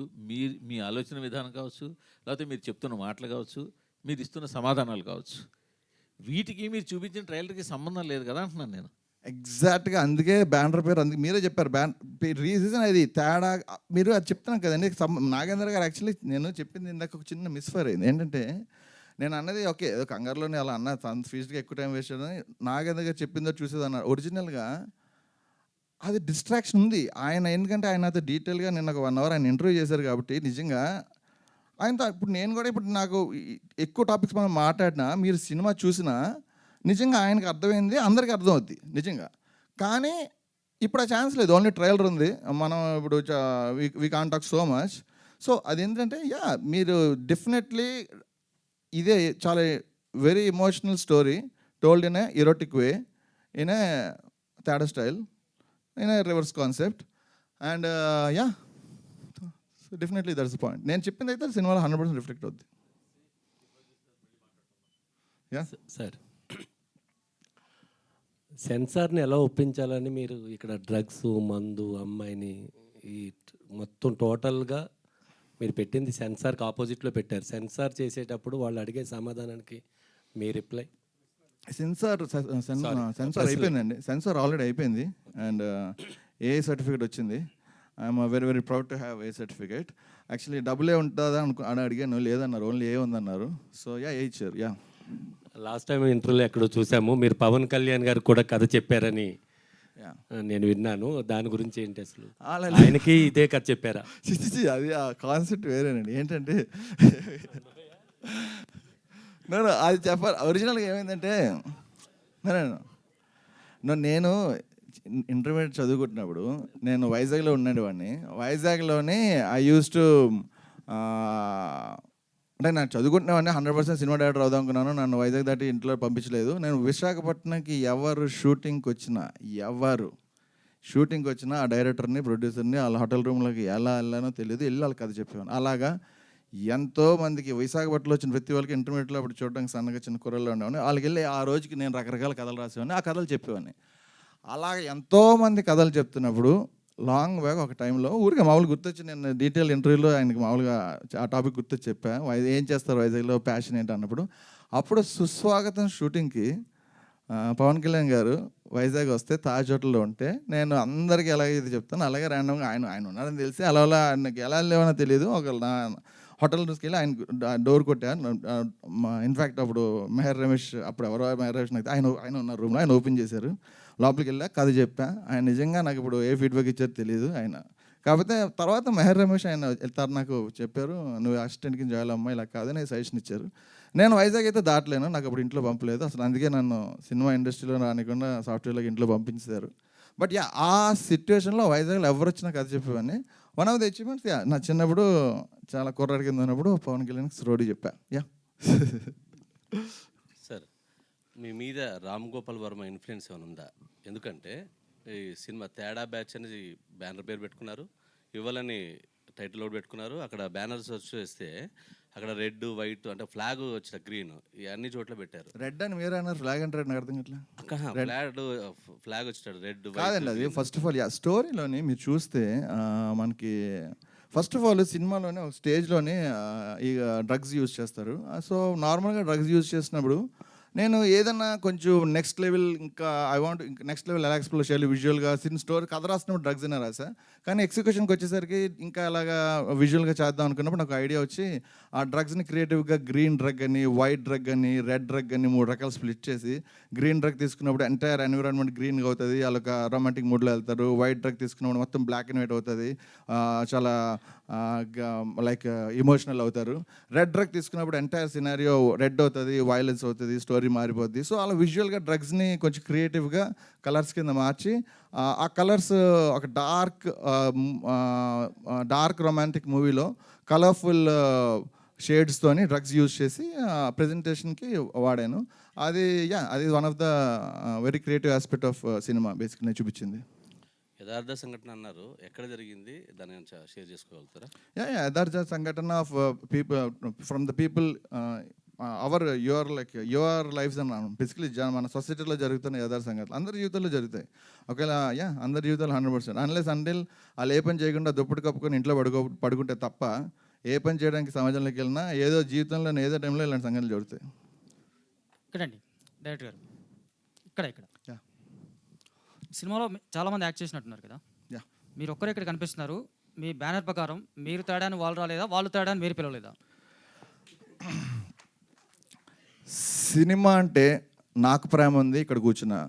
మీ ఆలోచన విధానం కావచ్చు, లేకపోతే మీరు చెప్తున్న మాటలు కావచ్చు, మీరు ఇస్తున్న సమాధానాలు కావచ్చు, వీటికి మీరు చూపించిన ట్రైలర్కి సంబంధం లేదు కదా అంటున్నాను నేను. ఎగ్జాక్ట్గా అందుకే బ్యానర్ పేరు, అందుకే మీరే చెప్పారు రీజన్ అది తేడా. మీరు అది చెప్తున్నాను కదండి. నాగేంద్ర గారు యాక్చువల్లీ నేను చెప్పింది ఇందాక ఒక చిన్న మిస్ఫైర్ అయింది. ఏంటంటే నేను అన్నది ఓకే ఏదో కంగారులోనే అలా అన్న, తన ఫీజుగా ఎక్కువ టైం వేస్ట్ అని నాగేంద్ర గారు చెప్పిందో చూసేది అన్నారు. ఒరిజినల్గా అది డిస్ట్రాక్షన్ ఉంది ఆయన. ఎందుకంటే ఆయన అయితే డీటెయిల్గా నేను ఒక 1 hour ఆయన ఇంటర్వ్యూ చేశారు కాబట్టి నిజంగా ఆయనతో ఇప్పుడు నేను కూడా ఇప్పుడు నాకు ఎక్కువ టాపిక్స్ మనం మాట్లాడినా మీరు సినిమా చూసినా నిజంగా ఆయనకు అర్థమైంది, అందరికీ అర్థమవుద్ది నిజంగా. కానీ ఇప్పుడు ఆ ఛాన్స్ లేదు, ఓన్లీ ట్రైలర్ ఉంది. మనం ఇప్పుడు we can't talk so much. So అదేంటంటే మీరు డెఫినెట్లీ ఇదే చాలా very emotional story told in a erotic way, in a Teda style. In reverse concept and yeah so definitely that's point. నేను చెప్పింది అయితే సినిమాలో 100% రిఫ్లెక్ట్ అవుద్ది. యా సార్, సెన్సార్ని ఎలా ఒప్పించాలని మీరు ఇక్కడ డ్రగ్స్, మందు, అమ్మాయిని ఈ మొత్తం టోటల్గా మీరు పెట్టింది సెన్సార్కి ఆపోజిట్లో పెట్టారు. సెన్సార్ చేసేటప్పుడు వాళ్ళు అడిగే సమాధానానికి మీ రిప్లై? సెన్సార్ అయిపోయిందండి. సెన్సార్ ఆల్రెడీ అయిపోయింది అండ్ ఏ సర్టిఫికేట్ వచ్చింది. I'm very very proud to have a certificate. Actually డబ్బులే ఉంటుందా అని అడిగాను, లేదన్నారు, ఓన్లీ ఏ ఉందన్నారు. సో యా ఏ ఇచ్చారు. యా లాస్ట్ టైం ఇంటర్వ్యూలో ఎక్కడో చూసాము, మీరు పవన్ కళ్యాణ్ గారు కూడా కథ చెప్పారని యా నేను విన్నాను. దాని గురించి ఏంటి అసలు? అలా ఆయనకి ఇదే కథ చెప్పారా? అది ఆ కాన్సెప్ట్ వేరేనండి. ఏంటంటే నేను అది చెప్పాలి. ఒరిజినల్గా ఏమైందంటే నేను ఇంటర్మీడియట్ చదువుకుంటున్నప్పుడు నేను వైజాగ్లో ఉండేవాడిని. వైజాగ్లోనే ఐ యూస్ టు అంటే నేను చదువుకుంటున్నావాడిని, 100% సినిమా డైరెక్టర్ అవుదాం అనుకున్నాను. నన్ను వైజాగ్ దాటి ఇంట్లో పంపించలేదు. నేను విశాఖపట్నంకి ఎవరు షూటింగ్కి వచ్చినా ఆ డైరెక్టర్ని, ప్రొడ్యూసర్ని వాళ్ళ హోటల్ రూమ్లోకి ఎలా వెళ్ళానో తెలియదు, వెళ్ళి వాళ్ళకి కథ చెప్పేవాను. అలాగా ఎంతోమందికి విశాఖపట్నంలో వచ్చిన ప్రతి వాళ్ళకి ఇంటర్మీడియట్లో అప్పుడు చూడడానికి సన్నగా చిన్న కుర్రల్లో ఉండేవాడిని. వాళ్ళకి వెళ్ళి ఆ రోజుకి నేను రకరకాల కథలు రాసేవాడిని, ఆ కథలు చెప్పేవాడిని. అలాగే ఎంతోమంది కథలు చెప్తున్నప్పుడు లాంగ్ బ్యాక్ ఒక టైంలో ఊరికే మామూలుగా గుర్తొచ్చి, నేను డీటెయిల్ ఇంటర్వ్యూలో ఆయనకి మామూలుగా ఆ టాపిక్ గుర్తొచ్చి చెప్పా, ఏం చేస్తారు వైజాగ్లో, ప్యాషన్ ఏంటి అన్నప్పుడు. అప్పుడు సుస్వాగతం షూటింగ్కి పవన్ కళ్యాణ్ గారు వైజాగ్ వస్తే తాజ్ హోటల్లో ఉంటే నేను అందరికీ ఎలాగ ఇది చెప్తాను, అలాగే ర్యాండమ్గా ఆయన ఉన్నారని తెలిసి అలా ఆయనకి ఎలా లేవనో తెలియదు, ఒక హోటల్ తీసుకెళ్ళి ఆయన డోర్ కొట్టాను. ఇన్ఫ్యాక్ట్ అప్పుడు మెహర్ రమేష్, అప్పుడు ఎవరో మెహర్ రమేష్ అయితే ఆయన ఉన్న రూమ్లో ఆయన ఓపెన్ చేశారు. లోపలికి వెళ్ళా, కథ చెప్పా. ఆయన నిజంగా నాకు ఇప్పుడు ఏ ఫీడ్బ్యాక్ ఇచ్చారో తెలియదు ఆయన. కాకపోతే తర్వాత మెహర్ రమేష్ ఆయన వెళ్తారు, నాకు చెప్పారు, నువ్వు అసిస్టెంట్కి జాయిన్ అమ్మా, ఇలా కాదని సజెషన్ ఇచ్చారు. నేను వైజాగ్ అయితే దాటలేను, నాకు అప్పుడు ఇంట్లో పంపలేదు అసలు. అందుకే నన్ను సినిమా ఇండస్ట్రీలో రానికుండా సాఫ్ట్వేర్లోకి ఇంట్లో పంపించారు. బట్ యా ఆ సిచ్యువేషన్లో వైజాగ్లో ఎవరు వచ్చినా కథ చెప్పేవాడిని. One of the achievements yeah, నా చిన్నప్పుడు చాలా కుర్రాడి కింద ఉన్నప్పుడు పవన్ కళ్యాణ్ స్టోరీ చెప్పా. యా సార్, మీ మీద రామ్ గోపాల్ వర్మ ఇన్ఫ్లుయెన్స్ ఏమైనా ఉందా? ఎందుకంటే ఈ సినిమా తేడా బ్యాచ్ అనేది బ్యానర్ పేరు పెట్టుకున్నారు, ఇవ్వాలని టైటిల్ అవుట్ పెట్టుకున్నారు. అక్కడ బ్యానర్స్ వచ్చేస్తే అక్కడ రెడ్, వైట్ అంటే ఫ్లాగ్ వచ్చిన గ్రీన్ అన్ని చోట్ల పెట్టారు. రెడ్ అని మీరు అన్నారు, ఫ్లాగ్ అంటే నాకు అర్థం కావట్లేదు. ఫ్లాగ్ వచ్చాడు రెడ్, కాదండి అది. ఫస్ట్ ఆఫ్ ఆల్ యా స్టోరీలోని మీరు చూస్తే మనకి ఫస్ట్ ఆఫ్ ఆల్ సినిమాలోనే ఒక స్టేజ్లోనే ఈ డ్రగ్స్ యూజ్ చేస్తారు. సో నార్మల్గా డ్రగ్స్ యూజ్ చేసినప్పుడు నేను ఏదన్నా కొంచెం నెక్స్ట్ లెవెల్, ఇంకా ఐ వాంట్ నెక్స్ట్ లెవెల్ ఎలా ఎక్స్ప్లోర్ చేయాలి విజువల్గా, స్టోరీ కథ రాసినప్పుడు డ్రగ్స్ అయినా రాసా. కానీ ఎగ్జిక్యూషన్కి వచ్చేసరికి ఇంకా అలాగా విజువల్గా చేద్దాం అనుకున్నప్పుడు నాకు ఐడియా వచ్చి ఆ డ్రగ్స్ని క్రియేటివ్గా గ్రీన్ డ్రగ్ అని, వైట్ డ్రగ్ అని, రెడ్ డ్రగ్ అని 3 రకాలు స్ప్లిట్ చేసి, గ్రీన్ డ్రగ్ తీసుకున్నప్పుడు ఎంటైర్ ఎన్విరాన్మెంట్ గ్రీన్గా అవుతుంది, వాళ్ళొక రొమాంటిక్ మూడ్లో వెళ్తారు. వైట్ డ్రగ్ తీసుకున్నప్పుడు మొత్తం బ్లాక్ అండ్ వైట్ అవుతుంది, చాలా లైక్ ఇమోషనల్ అవుతారు. రెడ్ డ్రగ్ తీసుకున్నప్పుడు ఎంటైర్ సినారియో రెడ్ అవుతుంది, వైలెన్స్ అవుతుంది, స్టోరీ మారిపోద్ది. సో అలా విజువల్గా డ్రగ్స్ని కొంచెం క్రియేటివ్గా కలర్స్ కింద మార్చి, ఆ కలర్స్ ఒక డార్క్ రొమాంటిక్ మూవీలో కలర్ఫుల్ షేడ్స్తోని డ్రగ్స్ యూజ్ చేసి ప్రజెంటేషన్కి వాడాను. అది అది one of the very creative aspect of cinema బేసిక్గా నేను చూపించింది. యథార్థ సంఘటన అన్నారు, ఎక్కడ జరిగింది, దాని షేర్ చేసుకోగలుగుతారా? యథార్థ సంఘటన of people from the people your lives అన్నాను. బేసికలీ మన సొసైటీలో జరుగుతున్న యథార్థ సంఘటనలు అందరి జీవితంలో జరుగుతాయి. ఒకవేళ అందరి జీవితాలు 100%. అన్లెస్ అంటిల్ వాళ్ళు ఏ పని చేయకుండా దుప్పటి కప్పుకొని ఇంట్లో పడుకుంటే తప్ప ఏ పని చేయడానికి సమాజంలోకి వెళ్ళినా ఏదో జీవితంలో ఏదో టైంలో ఇలాంటి సంఘటనలు జరుగుతాయి. ఇక్కడండి డైరెక్టర్ గారు, ఇక్కడ సినిమాలో చాలామంది యాక్ట్ చేసినట్టున్నారు కదా, మీరు ఒక్కరే ఇక్కడ కనిపిస్తున్నారు. మీ బ్యానర్ ప్రకారం మీరు తేడాని వాళ్ళు రాలేదా, వాళ్ళు తేడాని మీరు పిలవలేదా? సినిమా అంటే నాకు ప్రేమ ఉంది ఇక్కడ కూర్చున్నా,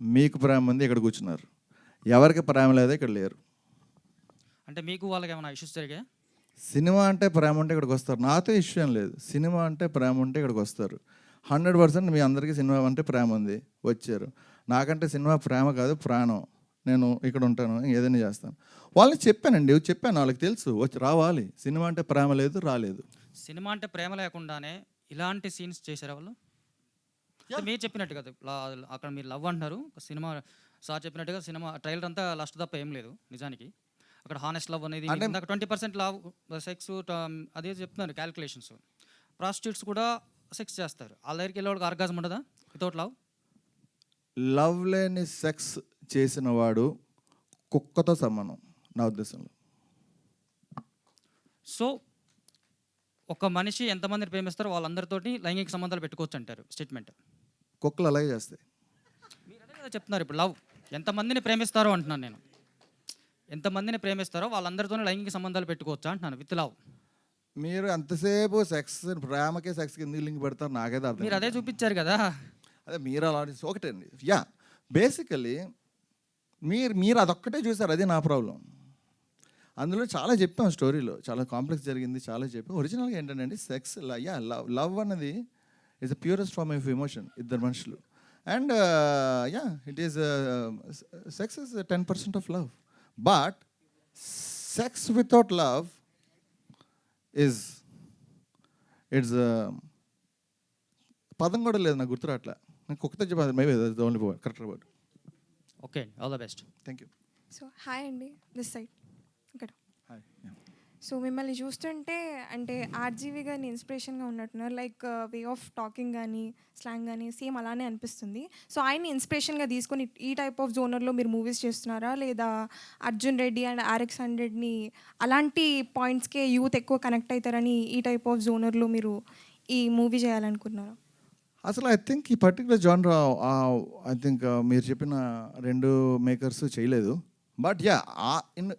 మీకు ప్రేమ ఉంది ఇక్కడ కూర్చున్నారు. ఎవరికి ప్రేమ లేదా ఇక్కడ లేరు. అంటే మీకు వాళ్ళకి ఏమైనా ఇష్యూస్ జరిగాయి? సినిమా అంటే ప్రేమ ఉంటే ఇక్కడికి వస్తారు. నాతో ఇష్యూ ఏం లేదు. సినిమా అంటే ప్రేమ ఉంటే ఇక్కడికి వస్తారు. 100% మీ అందరికీ సినిమా అంటే ప్రేమ ఉంది, వచ్చారు. నాకంటే సినిమా ప్రేమ కాదు, ప్రాణం. నేను ఇక్కడ ఉంటాను, ఏదైనా చేస్తాను. వాళ్ళని చెప్పానండి, వాళ్ళకి తెలుసు వచ్చి రావాలి. సినిమా అంటే ప్రేమ లేదు, రాలేదు. సినిమా అంటే ప్రేమ లేకుండానే ఇలాంటి సీన్స్ చేశారు వాళ్ళు. మీరు చెప్పినట్టు కదా, అక్కడ మీరు లవ్ అంటున్నారు, సినిమా సార్ చెప్పినట్టుగా సినిమా ట్రైలర్ అంతా లాస్ట్ తప్ప ఏం లేదు నిజానికి. అక్కడ హానెస్ట్ లవ్ అనేది అంటే- ఇందాక 20% లవ్, సెక్స్, అదే చెప్తున్నారు క్యాలిక్యులేషన్స్. ప్రాస్టిట్యూట్స్ కూడా సెక్స్ చేస్తారు. వాళ్ళ దగ్గరికి వెళ్ళే వాళ్ళకి ఆర్గాజం ఉండదా వితౌట్ లవ్? లవ్ లేని సెక్స్ చేసిన వాడు కుక్కతో సమానం నా ఉద్దేశంలో. సో ఒక మనిషి ఎంతమందిని ప్రేమిస్తారో వాళ్ళందరితోటి లైంగిక సంబంధాలు పెట్టుకోవచ్చు అంటారు స్టేట్మెంట్. కుక్కలు అలాగే చేస్తాయి. మీరు అదే కదా చెప్తున్నారు ఇప్పుడు. లవ్ ఎంతమందిని ప్రేమిస్తారో అంటున్నాను నేను. ఎంతమందిని ప్రేమిస్తారో వాళ్ళందరితోనే లైంగిక సంబంధాలు పెట్టుకోవచ్చా అంటున్నాను విత్ లవ్. మీరు ఎంతసేపు సెక్స్ ప్రేమకే సెక్స్కి ఎందుకు లింక్ పెడతారు నాకైతే అర్థం మీరు అదే చూపించారు కదా. అదే మీరు అలా ఒకటండి. యా, బేసికలీ మీరు అదొక్కటే చూసారు, అదే నా ప్రాబ్లం. అందులో చాలా చెప్పాం, స్టోరీలో చాలా కాంప్లెక్స్ జరిగింది, చాలా చెప్పాం. ఒరిజినల్గా ఏంటంటే సెక్స్ లవ్ అన్నది is the purest form of emotion ఇద్దరు మనుషులు. And it is sex is 10% of love. But sex without love it's పదం కూడా లేదు, నాకు గుర్తురాట్లా. నాకు కుక్కతో చెప్పాలి, maybe only correct word. Okay, all the best. Thank you. So hi అండి, దిస్ సైడ్ ఇక్కడ. హాయ్. సో మిమ్మల్ని చూస్తుంటే అంటే ఆర్జీవి గారిని ఇన్స్పిరేషన్గా ఉన్నట్టున్నారు. లైక్ వే ఆఫ్ టాకింగ్ కానీ స్లాంగ్ కానీ సేమ్ అలానే అనిపిస్తుంది. సో ఆయన్ని ఇన్స్పిరేషన్గా తీసుకొని ఈ టైప్ ఆఫ్ జోనర్లో మీరు మూవీస్ చేస్తున్నారా, లేదా అర్జున్ రెడ్డి అండ్ RX-100ని అలాంటి పాయింట్స్కే యూత్ ఎక్కువ కనెక్ట్ అవుతారని ఈ టైప్ ఆఫ్ జోనర్లో మీరు ఈ మూవీ చేయాలనుకుంటున్నారా? అసలు ఐ థింక్ ఈ పర్టికులర్ జానర్ ఐ థింక్ మీరు చెప్పిన రెండు మేకర్స్ చేయలేదు. బట్ యా,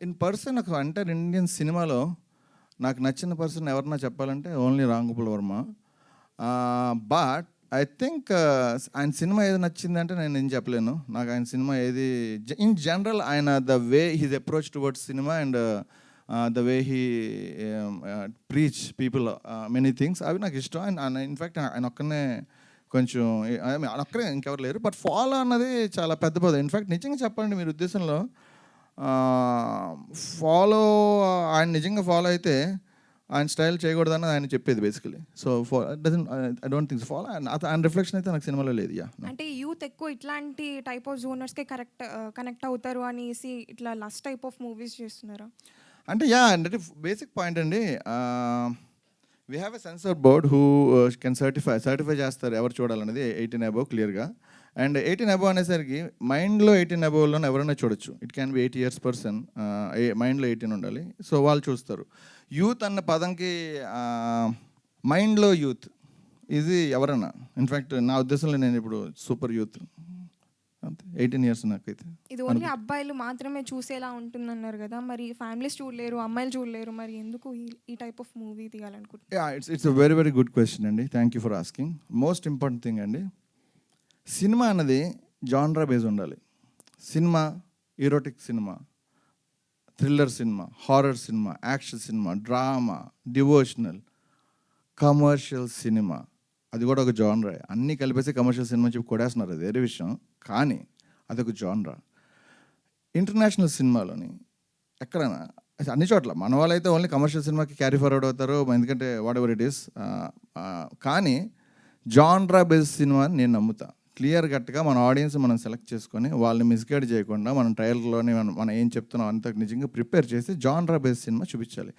ఇన్ పర్సన్ ఒక ఎంటైర్ ఇండియన్ సినిమాలో నాకు నచ్చిన పర్సన్ ఎవరన్నా చెప్పాలంటే only Ram Gopal Varma. But I think ఆయన సినిమా ఏది నచ్చిందంటే నేను ఏం చెప్పలేను. నాకు ఆయన సినిమా ఏది ఇన్ జనరల్ ఆయన the way his approach towards సినిమా and the way he preach people many things అవి నాకు ఇష్టం. అండ్ ఇన్ఫ్యాక్ట్ ఆయన ఒక్కనే కొంచెం ఒక్కరే, ఇంకెవరు లేరు. బట్ ఫాలో అన్నది చాలా పెద్ద పదం. ఇన్ఫ్యాక్ట్ నిజంగా చెప్పాలంటే మీరు ఉద్దేశంలో ఫాలో ఆయన నిజంగా ఫాలో అయితే ఆయన స్టైల్ చేయకూడదని ఆయన చెప్పేది basically. So I don't think follow ఆయన రిఫ్లెక్షన్ అయితే నాకు సినిమాలో లేదు. యా, అంటే యూత్ ఎక్కువ ఇట్లాంటి టైప్ ఆఫ్ జోనర్స్కే కనెక్ట్ అవుతారు అనేసి ఇట్లా లస్ట్ టైప్ ఆఫ్ మూవీస్ చేస్తున్నారా? అంటే యా, అంటే బేసిక్ పాయింట్ అండి. We have a censor board who can certify చేస్తారు ఎవరు చూడాలనేది 18 above క్లియర్గా. అండ్ 18 above అనేసరికి మైండ్లో 18 above ఎవరైనా చూడొచ్చు. ఇట్ క్యాన్ బి 8 years పర్సన్, మైండ్లో 18 ఉండాలి. సో వాళ్ళు చూస్తారు. యూత్ అన్న పదంకి మైండ్లో యూత్ ఇది ఎవరన్నా. ఇన్ఫ్యాక్ట్ నా ఉద్దేశంలో నేను ఇప్పుడు సూపర్ యూత్ అంతే, 18 years నాకైతే. ఇది ఓన్లీ అబ్బాయిలు మాత్రమే చూసేలా ఉంటుందన్నారు కదా, మరి ఫ్యామిలీస్ చూడలేరు, అమ్మాయిలు చూడలేరు, మరి ఎందుకు ఈ టైప్ ఆఫ్ మూవీ తీయాలనుకుంటున్నారు? Yeah, it's very very good question అండి. Thank you for asking. Most important thing అండి, సినిమా అన్నది జాన్రా బేస్ ఉండాలి. Cinema erotic cinema, thriller cinema, horror cinema, action cinema, drama, devotional, commercial cinema, అది కూడా ఒక genre. అన్నీ కలిపేసి కమర్షియల్ సినిమా చెప్పి కొడేస్తున్నారు, అది వేరే విషయం. కానీ అదొక జాన్రా. ఇంటర్నేషనల్ సినిమాలోని ఎక్కడైనా అన్ని చోట్ల మన వాళ్ళైతే ఓన్లీ కమర్షియల్ సినిమాకి క్యారీ ఫార్వర్డ్ అవుతారు, ఎందుకంటే వాట్ ఎవర్ ఇట్ ఈస్. కానీ జాన్రా బేస్డ్ సినిమా అని నేను నమ్ముతా. క్లియర్ కట్గా మన ఆడియన్స్ మనం సెలెక్ట్ చేసుకొని వాళ్ళని మిస్గైడ్ చేయకుండా మనం ట్రయల్లోనే మనం ఏం చెప్తున్నాం అంత నిజంగా ప్రిపేర్ చేసి జాన్రా బేస్డ్ సినిమా చూపించాలి.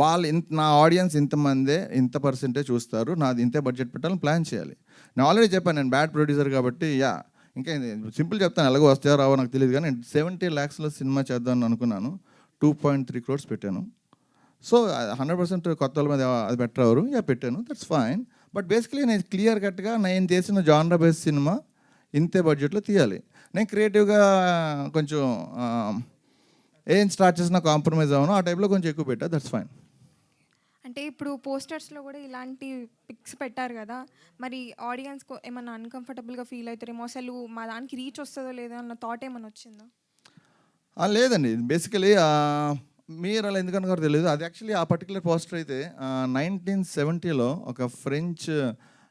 వాళ్ళు నా ఆడియన్స్ ఇంతమందే, ఇంత పర్సెంటే చూస్తారు, నాది ఇంతే బడ్జెట్ పెట్టాలని ప్లాన్ చేయాలి. నేను ఆల్రెడీ చెప్పాను, నేను బ్యాడ్ ప్రొడ్యూసర్ కాబట్టి యా, ఇంకా సింపుల్ చెప్తాను, ఎలాగో వస్తాయో రావో నాకు తెలియదు. కానీ 70 lakhsలో సినిమా చేద్దామని అనుకున్నాను, 2.3 crores పెట్టాను. సో 100% కొత్త వాళ్ళ మీద అది పెట్టరు, యా పెట్టాను, దట్స్ ఫైన్. బట్ బేసికలీ నేను క్లియర్ కట్గా నేను చేసిన జాన్రా బేస్డ్ సినిమా ఇంతే బడ్జెట్లో తీయాలి. నేను క్రియేటివ్గా కొంచెం ఏం స్టార్ట్ చేసినా కాంప్రమైజ్ అవ్వను, ఆ టైప్లో కొంచెం ఎక్కువ పెట్టా, దట్స్ ఫైన్. అంటే ఇప్పుడు పోస్టర్స్లో కూడా ఇలాంటి పిక్స్ పెట్టారు కదా, మరి ఆడియన్స్ ఏమన్నా అన్కంఫర్టబుల్గా ఫీల్ అవుతారేమో, అసలు మా దానికి రీచ్ వస్తుందో లేదో అన్న థాట్ ఏమైనా వచ్చిందా? లేదండి, బేసికలీ మీరు అలా ఎందుకనుకోరు తెలియదు. అది యాక్చువల్లీ ఆ పర్టికులర్ పోస్టర్ అయితే 1970లో ఒక French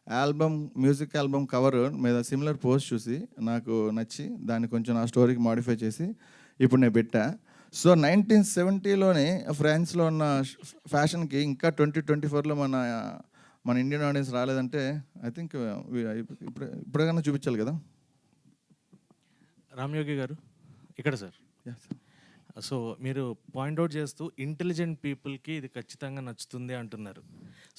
album, music album cover మీద సిమిలర్ పోస్ట్ చూసి నాకు నచ్చి దాన్ని కొంచెం నా స్టోరీకి మాడిఫై చేసి ఇప్పుడు నేను పెట్టా. సో 1970లోనే ఫ్రాన్స్లో ఉన్న ఫ్యాషన్కి ఇంకా 2024లో మన ఇండియన్ ఆడియన్స్ రాలేదంటే ఐ థింక్ ఇప్పుడైనా చూపించాలి కదా. రామ్యోగి గారు ఇక్కడ సార్. సో మీరు పాయింట్అవుట్ చేస్తూ ఇంటెలిజెంట్ పీపుల్కి ఇది ఖచ్చితంగా నచ్చుతుంది అంటున్నారు.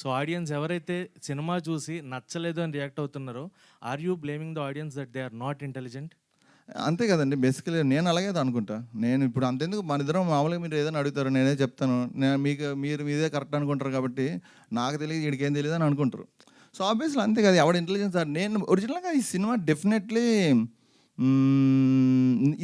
సో ఆడియన్స్ ఎవరైతే సినిమా చూసి నచ్చలేదు అని రియాక్ట్ అవుతున్నారో, are you blaming the audience that they are not intelligent? అంతే కదండి, బేసికలీ నేను అలాగే అనుకుంటా. నేను ఇప్పుడు అంతెందుకు, మన ఇద్దరం మామూలుగా మీరు ఏదైనా అడుగుతారు, నేనే చెప్తాను, మీరు మీదే కరెక్ట్ అనుకుంటారు కాబట్టి నాకు తెలియదు వీడికి ఏం తెలియదు అని అనుకుంటారు. సో ఆబ్వియస్లీ అంతే కదా, ఎవడ ఇంటెలిజెన్స్. నేను ఒరిజినల్గా ఈ సినిమా డెఫినెట్లీ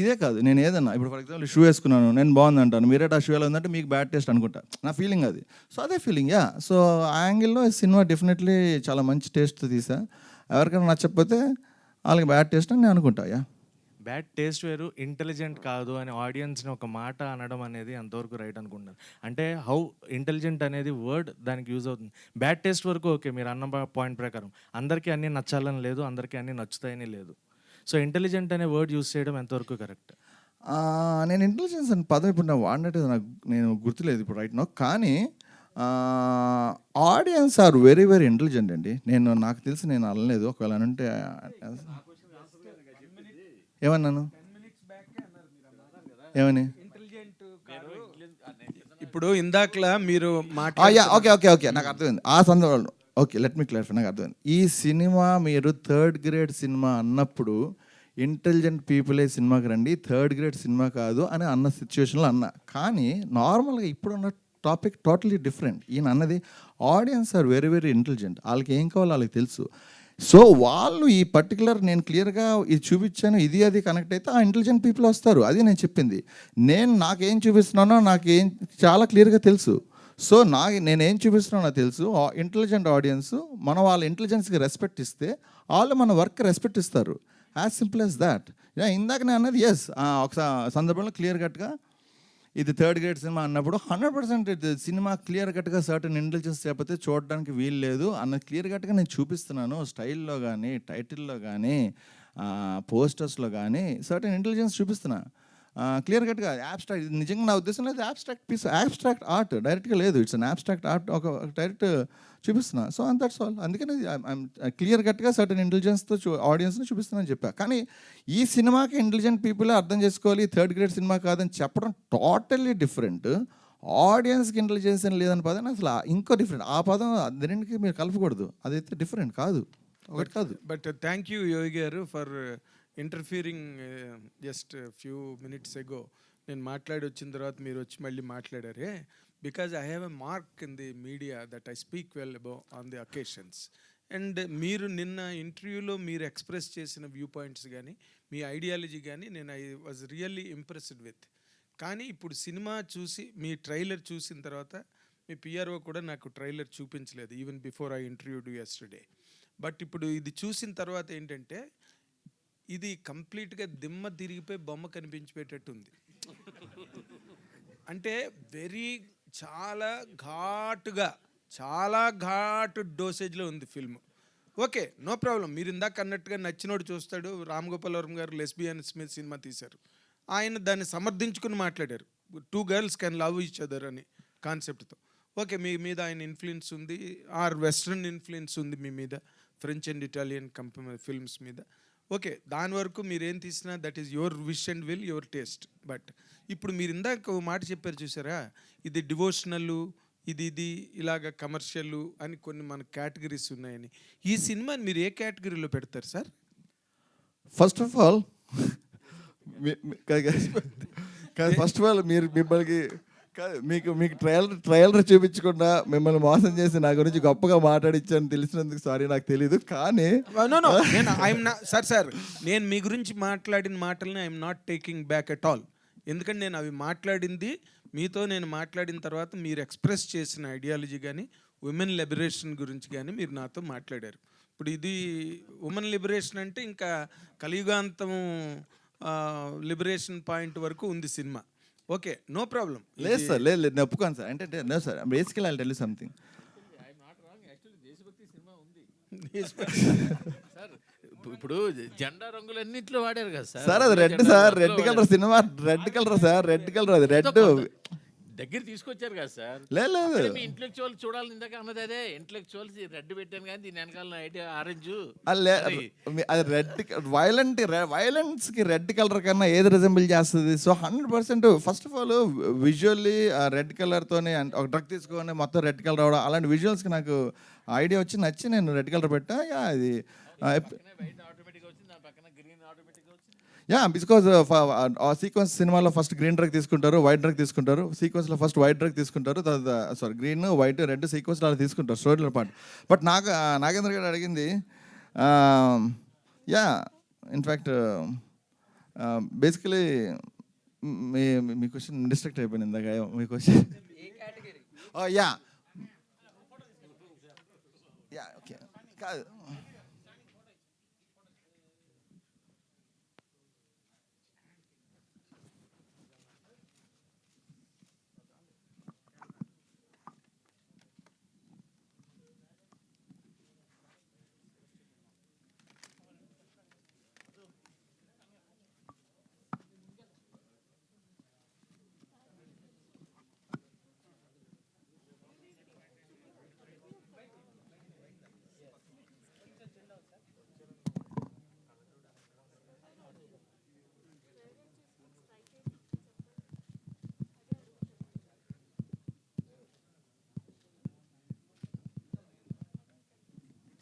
ఇదే కాదు, నేను ఏదన్నా ఇప్పుడు ఫర్ ఎగ్జాంపుల్ షూ వేసుకున్నాను, నేను బాగుంది అంటాను, మీరేట ఆ షూ ఎలా ఉందంటే మీకు బ్యాడ్ టేస్ట్ అనుకుంటా, నా ఫీలింగ్ అది. సో అదే ఫీలింగ్. సో ఆ యాంగిల్లో ఈ సినిమా డెఫినెట్లీ చాలా మంచి టేస్ట్ తీసా. ఎవరికైనా నచ్చకపోతే వాళ్ళకి బ్యాడ్ టేస్ట్ అని నేను అనుకుంటా. బ్యాడ్ టేస్ట్ వేరు, ఇంటెలిజెంట్ కాదు అని ఆడియన్స్ని ఒక మాట అనడం అనేది అంతవరకు రైట్ అనుకుంటున్నారు. అంటే హౌ ఇంటెలిజెంట్ అనేది వర్డ్ దానికి యూజ్ అవుతుంది. బ్యాడ్ టేస్ట్ వరకు ఓకే, మీరు అన్న పాయింట్ ప్రకారం అందరికీ అన్నీ నచ్చాలని లేదు, అందరికీ అన్నీ నచ్చుతాయని లేదు. సో ఇంటెలిజెంట్ అనే వర్డ్ యూజ్ చేయడం ఎంతవరకు కరెక్ట్? నేను ఇంటెలిజెన్స్ అని పదం ఇప్పుడు నాకు వాడినట్టు నేను గుర్తులేదు ఇప్పుడు రైట్ నో. కానీ audience are very very intelligent అండి. నాకు తెలిసి నేను అనలేదు, ఒకవేళ అంటే ఏమన్నాను, ఏమని ఇప్పుడు ఇందాకలా మీరు ఓకే నాకు అర్థమైంది ఆ సందర్భంలో. ఓకే, లెట్ మీ క్లారిఫై, నాకు అర్థమైంది. ఈ సినిమా మీరు థర్డ్ గ్రేడ్ సినిమా అన్నప్పుడు ఇంటెలిజెంట్ పీపులే సినిమాకి రండి, థర్డ్ గ్రేడ్ సినిమా కాదు అని అన్న సిచ్యువేషన్లో అన్నా. కానీ నార్మల్గా ఇప్పుడున్న టాపిక్ టోటలీ డిఫరెంట్. ఈయన అన్నది audience are very very intelligent, వాళ్ళకి ఏం కావాలో వాళ్ళకి తెలుసు. సో వాళ్ళు ఈ పర్టికులర్ నేను క్లియర్గా ఇది చూపించాను, ఇది అది కనెక్ట్ అయితే ఆ ఇంటెలిజెంట్ పీపుల్ వస్తారు. అది నేను చెప్పింది. నాకేం చూపిస్తున్నానో నాకేం చాలా క్లియర్గా తెలుసు. సో నేనేం చూపిస్తున్నానో నాకు తెలుసు. ఇంటెలిజెంట్ ఆడియన్స్ మనం వాళ్ళ ఇంటెలిజెన్స్కి రెస్పెక్ట్ ఇస్తే వాళ్ళు మన వర్క్ రెస్పెక్ట్ ఇస్తారు. As simple as that. ఇందాక నేను అన్నది ఒక సందర్భంలో క్లియర్ కట్గా ఇది థర్డ్ గ్రేడ్ సినిమా అన్నప్పుడు 100% ఇది సినిమా క్లియర్ కట్గా సర్టన్ ఇంటెలిజెన్స్ లేకపోతే చూడడానికి వీలు లేదు అన్నది క్లియర్ కట్గా నేను చూపిస్తున్నాను. స్టైల్లో కానీ, టైటిల్లో కానీ, పోస్టర్స్లో కానీ సర్టన్ ఇంటెలిజెన్స్ చూపిస్తున్నా క్లియర్ కట్గా. యాబ్స్ట్రాక్ట్, ఇది నిజంగా నా ఉద్దేశం లేదు యాబ్స్ట్రాక్ట్ పీస్, యాబ్స్ట్రాక్ట్ ఆర్ట్ డైరెక్ట్గా లేదు, ఇట్స్ అన్ యాబ్స్ట్రాక్ట్ ఆర్ట్ ఒక డైరెక్ట్ చూపిస్తున్నా. So and that's all. అందుకని క్లియర్ కట్గా సర్టన్ ఇంటెలిజెన్స్తో ఆడియన్స్ని చూపిస్తున్నానని చెప్పా. కానీ ఈ సినిమాకి ఇంటెలిజెంట్ పీపులే అర్థం చేసుకోవాలి, థర్డ్ గ్రేడ్ సినిమా కాదని చెప్పడం టోటల్లీ డిఫరెంట్. ఆడియన్స్కి ఇంటెలిజెన్స్ అని లేదని పదం అసలు ఇంకో డిఫరెంట్. ఆ పదం రెండింటికి మీరు కలపకూడదు, అదైతే డిఫరెంట్ కాదు, ఒకటి కాదు. But thank you Yogi garu for interfering just few minutes ago. నేను మాట్లాడి వచ్చిన తర్వాత మీరు వచ్చి మళ్ళీ మాట్లాడారే. Because I have a mark in the media that I speak well about on the occasions. And మీరు నిన్న ఇంటర్వ్యూలో మీరు ఎక్స్ప్రెస్ చేసిన వ్యూ పాయింట్స్ కానీ, మీ ఐడియాలజీ కానీ I was really impressed with. కానీ ఇప్పుడు సినిమా చూసి, మీ ట్రైలర్ చూసిన తర్వాత, మీ పిఆర్ఓ కూడా నాకు ట్రైలర్ చూపించలేదు even before I interviewed yesterday. But ఇప్పుడు ఇది చూసిన తర్వాత ఏంటంటే ఇది కంప్లీట్గా దిమ్మ తిరిగిపోయి బొమ్మ కనిపించిపెట్టేట్టు ఉంది. అంటే చాలా ఘాటు డోసేజ్లో ఉంది ఫిల్మ్. Okay, no problem. మీరు ఇందాక అన్నట్టుగా నచ్చినోడు చూస్తాడు. రామ్ గోపాల్ వర్మ గారు లెస్బియన్ స్మిత్ సినిమా తీశారు, ఆయన దాన్ని సమర్థించుకుని మాట్లాడారు. 2 girls can love each other అని కాన్సెప్ట్తో. ఓకే, మీ మీద ఆయన ఇన్ఫ్లుయెన్స్ ఉంది, ఆర్ వెస్ట్రన్ ఇన్ఫ్లుయెన్స్ ఉంది మీ మీద, ఫ్రెంచ్ అండ్ ఇటాలియన్ ఫిల్మ్స్ మీద. ఓకే, దాని వరకు మీరు ఏం తీసినా that is your wish and will, your taste. But ఇప్పుడు మీరు ఇందాక మాట చెప్పారు చూసారా, ఇది డివోషనల్, ఇది ఇలాగ కమర్షియల్ అని కొన్ని మన కేటగిరీస్ ఉన్నాయని. ఈ సినిమాని మీరు ఏ కేటగిరీలో పెడతారు సార్? ఫస్ట్ ఆఫ్ ఆల్ మీరు మిమ్మల్ని మీకు ట్రయలర్ చూపించకుండా మిమ్మల్ని మోసం చేసి నా గురించి గొప్పగా మాట్లాడించాను తెలిసినందుకు సారీ, నాకు తెలీదు. కానీ సార్ నేను మీ గురించి మాట్లాడిన మాటల్ని I'm not taking back at all. ఎందుకంటే నేను అవి మాట్లాడింది మీతో, నేను మాట్లాడిన తర్వాత మీరు ఎక్స్ప్రెస్ చేసిన ఐడియాలజీ కానీ, ఉమెన్ లిబరేషన్ గురించి కానీ మీరు నాతో మాట్లాడారు. ఇప్పుడు ఇది ఉమెన్ లిబరేషన్ అంటే ఇంకా కలియుగాంతం లిబరేషన్ పాయింట్ వరకు ఉంది సినిమా. Okay, no problem. లేదు సార్, లేదు నేను ఒప్పుకోను సార్. అంటే no sir, basically I will tell you something. ఇప్పుడు జెండా రంగులన్నింటిలో వాడారు కదా సార్. సార్ అది రెడ్ సార్, రెడ్ కలర్ సినిమా, red colour sir, red colour, అది రెడ్ దగ్గర తీసుకొచ్చారు కదా సార్. లేదు. అక్కడే మీ ఇంటలెక్చువల్ చూడాలి, ఇందాక అన్నది అదే ఇంటలెక్చువల్స్ రెడ్ పెట్టాను కానీ దీని వెనకాల ఐడియా ఆరెంజ్. అది వైలెన్స్కి రెడ్ కలర్ కన్నా ఏది రిజెంబుల్ చేస్తుంది? So 100% first of all visually red కలర్తోనే ఒక డ్రగ్ తీసుకొని మొత్తం రెడ్ కలర్ అవడం, అలాంటి విజువల్స్కి నాకు ఐడియా వచ్చి నచ్చి నేను రెడ్ కలర్ పెట్టా. అది బికాజ్ సీక్వెన్స్ సినిమాలో ఫస్ట్ గ్రీన్ డ్రగ్ తీసుకుంటారు, వైట్ డ్రగ్ తీసుకుంటారు. సీక్వెన్స్లో ఫస్ట్ వైట్ డ్రగ్ తీసుకుంటారు, తర్వాత గ్రీన్ వైట్ రెడ్ సీక్వెన్స్లో అలా తీసుకుంటారు స్టోరీలో పాటు. బట్ నాగేంద్ర గారు అడిగింది ఇన్ఫ్యాక్ట్ బేసికలీ మీ క్వశ్చన్ డిస్ట్రాక్ట్ అయిపోయింది ఇందాక. మీ క్వశ్చన్ ఓకే కాదు.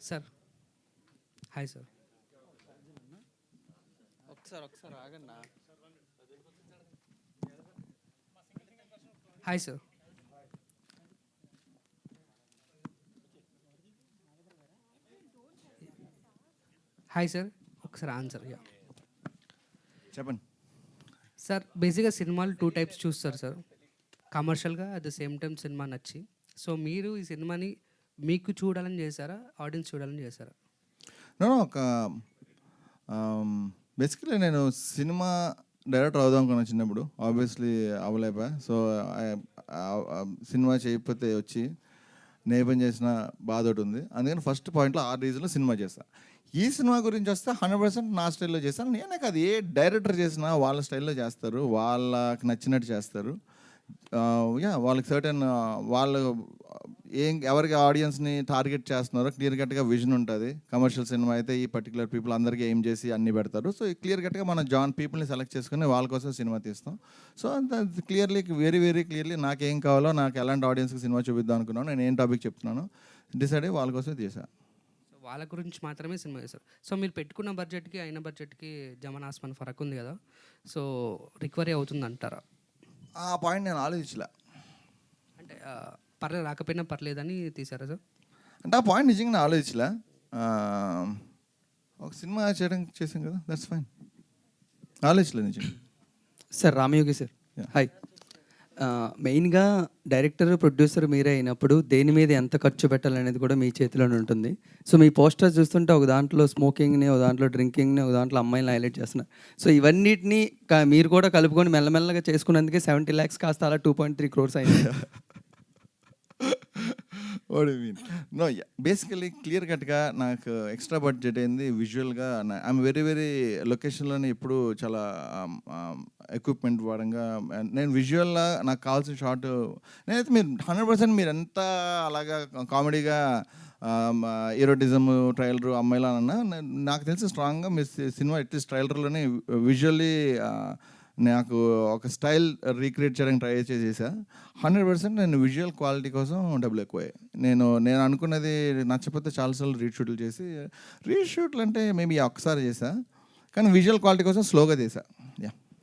Sir hi sir. ఒకసారి ఆగన్నా. Hi sir. Hi sir. ఒకసారి ఆన్సర్. చెప్పండి సార్. బేసిక్గా సినిమాలు 2 టైప్స్ చూస్తారు సార్. కమర్షియల్గా at the same time cinema నచ్చి. సో మీరు ఈ సినిమాని మీకు చూడాలని చేశారా, ఆడియన్స్ చూడాలని చేశారా? ఒక బేసికలీ నేను సినిమా డైరెక్టర్ అవుదాం అనుకున్నా చిన్నప్పుడు. ఆబ్వియస్లీ అవ్వలేపా. సో సినిమా చేయకపోతే వచ్చి నేపథ్యం చేసిన బాధ ఒకటి ఉంది. అందుకని ఫస్ట్ పాయింట్లో 6 రీజన్లో సినిమా చేస్తాను. ఈ సినిమా గురించి వస్తే 100% నా స్టైల్లో చేస్తాను. నేనే కాదు, ఏ డైరెక్టర్ చేసినా వాళ్ళ స్టైల్లో చేస్తారు, వాళ్ళకి నచ్చినట్టు చేస్తారు. వాళ్ళకి సర్టెన్ వాళ్ళు ఎవరికి ఆడియన్స్ని టార్గెట్ చేస్తున్నారో క్లియర్ కట్గా విజన్ ఉంటుంది. కమర్షియల్ సినిమా అయితే ఈ పర్టికులర్ పీపుల్ అందరికీ ఏం చేసి అన్నీ పెడతారు. సో క్లియర్ కట్గా మనం పీపుల్ని సెలెక్ట్ చేసుకుని వాళ్ళ కోసం సినిమా తీస్తాం. సో అంత వెరీ క్లియర్లీ నాకేం కావాలో, నాకు ఎలాంటి ఆడియన్స్కి సినిమా చూపిద్దాం అనుకున్నాను, నేను ఏం టాపిక్ చెప్తున్నాను డిసైడ్ అయ్యి వాళ్ళ కోసం చేశాను. సో వాళ్ళ గురించి మాత్రమే సినిమా చేశారు. సో మీరు పెట్టుకున్న బడ్జెట్కి అయిన బడ్జెట్కి జమనాస్మాన్ ఫరక్ ఉంది కదా. సో రికవరీ అవుతుంది అంటారా? ఆ పాయింట్ నేను ఆలోచించలే. అంటే రాకపోయినా పర్లేదని తీసారా సార్? అంటే ఆ పాయింట్ నిజంగా నేను ఆలోచించలే. ఒక సినిమా చేసాం కదా, దట్స్ ఫైన్. ఆలోచించలే నిజంగా. Sir Ramayogi sir hi. మెయిన్గా డైరెక్టర్ ప్రొడ్యూసర్ మీరే అయినప్పుడు దేని మీద ఎంత ఖర్చు పెట్టాలనేది కూడా మీ చేతిలోనే ఉంటుంది. సో మీ పోస్టర్స్ చూస్తుంటే ఒక దాంట్లో స్మోకింగ్ని, ఒక దాంట్లో డ్రింకింగ్ని, ఒక దాంట్లో అమ్మాయిని హైలైట్ చేస్తున్నారు. సో ఇవన్నిటిని మీరు కూడా కలుపుకొని మెల్లమెల్లగా చేసుకున్నందుకే 70 lakhs కాస్త అలా 2.3 crores అయింది. What you mean? No, basically clear కట్గా నాకు ఎక్స్ట్రా బడ్జెట్ అయింది విజువల్గా. ఐఎమ్ వెరీ లొకేషన్లోనే ఎప్పుడు చాలా ఎక్విప్మెంట్ వాడంగా నేను విజువల్గా నాకు కావాల్సిన షార్ట్ నేనైతే మీరు 100% మీరు ఎంత అలాగా కామెడీగా ఈరోటిజం ట్రైలర్ అమ్మాయిలా అన్నా నాకు తెలిసి స్ట్రాంగ్గా మీరు సినిమా అట్లీస్ట్ ట్రైలర్లోనే విజువల్లీ నాకు ఒక స్టైల్ రీక్రియేట్ చేయడానికి ట్రై చేసా. 100% నేను విజువల్ క్వాలిటీ కోసం డబ్బులు ఎక్కువయ్యాయి. నేను అనుకున్నది నచ్చకపోతే చాలాసార్లు రీషూట్లు అంటే మేబీ ఒక్కసారి చేసా, కానీ విజువల్ క్వాలిటీ కోసం స్లోగా చేసా.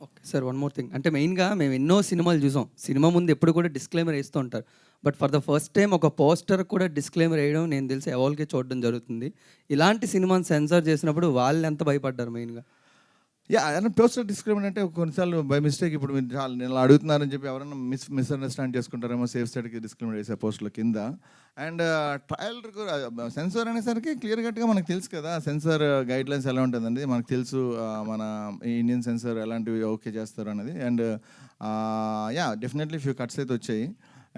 Okay sir, one more thing. అంటే మెయిన్గా మేము ఎన్నో సినిమాలు చూసాం. సినిమా ముందు ఎప్పుడు కూడా డిస్క్లైమర్ వేస్తూ ఉంటారు. But for the first time ఒక పోస్టర్ కూడా డిస్క్లైమర్ వేయడం నేను తెలిసి ఎవరికి చూడడం జరుగుతుంది. ఇలాంటి సినిమాని సెన్సార్ చేసినప్పుడు వాళ్ళు ఎంత భయపడ్డారు మెయిన్గా? పోస్టర్ డిస్క్రిమినేట్ అంటే కొన్నిసార్లు బై మిస్టేక్ ఇప్పుడు మీరు నేను అడుగుతున్నారని చెప్పి ఎవరైనా మిస్అండర్స్టాండ్ చేసుకుంటారేమో, సేఫ్ సైడ్కి డిస్క్రిమినేట్ చేసే పోస్టుల కింద. అండ్ ట్రయల్ సెన్సార్ అనేసరికి క్లియర్ కట్గా మనకు తెలుసు కదా సెన్సార్ గైడ్ లైన్స్ ఎలా ఉంటుందండి, మనకు తెలుసు మన ఇండియన్ సెన్సార్ ఎలాంటివి ఓకే చేస్తారు అనేది. అండ్ డెఫినెట్లీ ఫ్యూ కట్స్ అయితే వచ్చాయి.